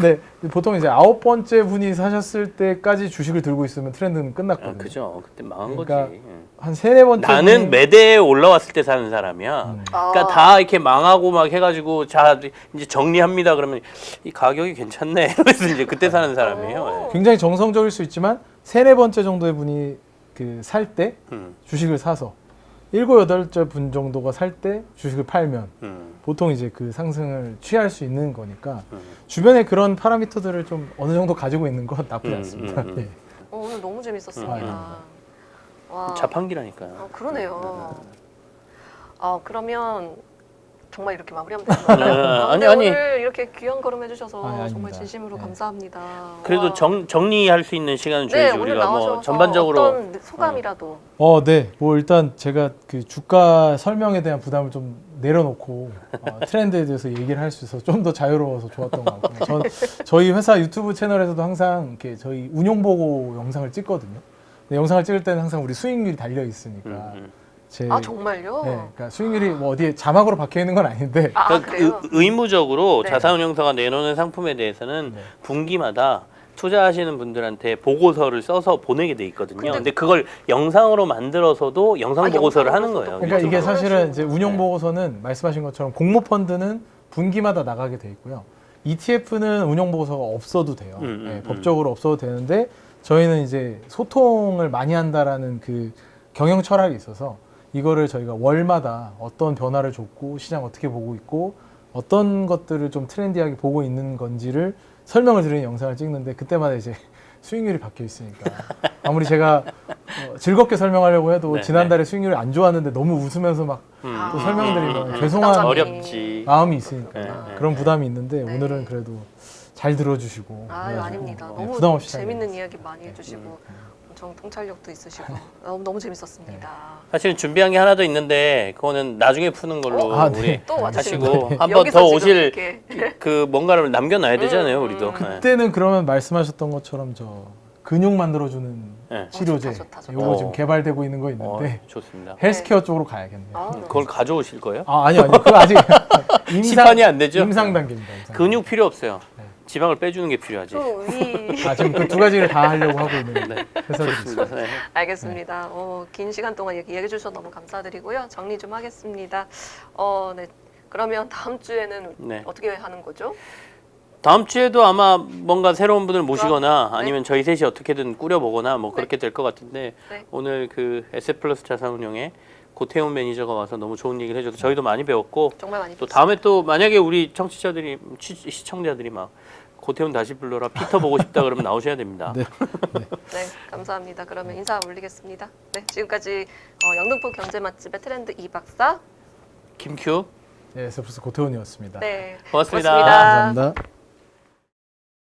네, 보통 이제 9번째 분이 사셨을 때까지 주식을 들고 있으면 트렌드는 끝났거든요. 그죠. 그때 망한 그러니까 거지. 한 세네 번째 나는 분이- 매대에 올라왔을 때 사는 사람이야. 그러니까 다 이렇게 망하고 막 해가지고 자 이제 정리합니다. 그러면 이 가격이 괜찮네. 그래서 이제 그때 사는 사람이에요. 예. 굉장히 정성적일 수 있지만 세네 번째 정도의 분이 그 살 때 주식을 사서 7, 8째 분 정도가 살 때 주식을 팔면 보통 이제 그 상승을 취할 수 있는 거니까 주변에 그런 파라미터들을 좀 어느 정도 가지고 있는 건 나쁘지 않습니다. 예. 오늘 너무 재밌었습니다. 와. 자판기라니까요. 그러네요. 그러면 정말 이렇게 마무리하면 되는 건가요? 아니, 근데 아니. 오늘 이렇게 귀한 걸음 해주셔서 아닙니다. 정말 진심으로 네. 감사합니다. 그래도 와. 정리할 수 있는 시간을 네, 줘야지 오늘 우리가 나와서 뭐 전반적으로 어떤 소감이라도. 네. 뭐 일단 제가 그 주가 설명에 대한 부담을 좀 내려놓고 트렌드에 대해서 얘기를 할 수 있어서 좀 더 자유로워서 좋았던 것 같고요. 저희 회사 유튜브 채널에서도 항상 이렇게 저희 운용 보고 영상을 찍거든요. 근데 영상을 찍을 때는 항상 우리 수익률이 달려 있으니까 제 정말요? 네, 그러니까 수익률이 뭐 어디에 자막으로 박혀 있는 건 아닌데 그러니까 그래요? 의무적으로 네. 자산운용사가 내놓는 상품에 대해서는 네. 분기마다 투자하시는 분들한테 보고서를 써서 보내게 돼 있거든요. 근데 근데 그걸 영상으로 만들어서도 영상 보고서를 영상 하는 보고서도 거예요. 그러니까 이게 그렇죠. 사실은 이제 네. 운용 보고서는 말씀하신 것처럼 공모 펀드는 분기마다 나가게 돼 있고요. ETF는 운용 보고서가 없어도 돼요. 법적으로 없어도 되는데 저희는 이제 소통을 많이 한다라는 그 경영 철학이 있어서 이거를 저희가 월마다 어떤 변화를 줬고 시장 어떻게 보고 있고 어떤 것들을 좀 트렌디하게 보고 있는 건지를 설명을 드리는 영상을 찍는데 그때마다 이제 수익률이 바뀌어 있으니까 아무리 제가 즐겁게 설명하려고 해도 네, 지난달에 수익률이 안 좋았는데 너무 웃으면서 막 또 설명드리면 죄송한 부담감이. 어렵지. 마음이 있으니까 네, 그런 부담이 있는데 네. 오늘은 그래도 잘 들어주시고 아, 그래가지고, 아닙니다. 네, 너무 부담 없이 잘 재밌는 들었어요. 이야기 많이 해주시고 엄청 통찰력도 있으시고 너무 재밌었습니다. 사실은 준비한 게 하나 더 있는데 그거는 나중에 푸는 걸로 아, 네. 우리 또 와주시는 하시고 거예요. 한 번 여기서 더 지금 오실 이렇게. 그 뭔가를 남겨놔야 되잖아요, 우리도. 네. 그때는 그러면 말씀하셨던 것처럼 저 근육 만들어주는 네. 치료제 좋다. 요거 지금 어. 개발되고 있는 거 있는데 좋습니다. 헬스케어 쪽으로 가야겠네요. 아, 그걸 가져오실 거예요? 아니요 그거 아직 시판이 안 되죠? 임상 단계입니다. 임상 근육 필요 없어요. 네. 지방을 빼주는 게 필요하지. 또 위. 단계. 지금 그 두 가지를 다 하려고 하고 있는 회사들이 있습니다. 좋습니다. 네. 알겠습니다. 긴 시간 동안 얘기해 주셔서 너무 감사드리고요. 정리 좀 하겠습니다. 네. 그러면 다음 주에는 네. 어떻게 하는 거죠? 다음 주에도 아마 뭔가 새로운 분을 모시거나 네. 아니면 저희 셋이 어떻게든 꾸려보거나 뭐 그렇게 될 것 같은데 네. 오늘 그 SF플러스 자산운용의 고태훈 매니저가 와서 너무 좋은 얘기를 해줘서 저희도 많이 배웠고 정말 많이 또 배웠습니다. 다음에 또 만약에 우리 청취자들이 시청자들이 막 고태훈 다시 불러라 피터 보고 싶다 그러면 나오셔야 됩니다. 네. 네, 감사합니다. 그러면 인사 올리겠습니다. 네, 지금까지 영등포 경제 맛집의 트렌드 이 박사. 김큐 네, 에스프레소 고태훈이었습니다. 네, 고맙습니다. 고맙습니다. 감사합니다.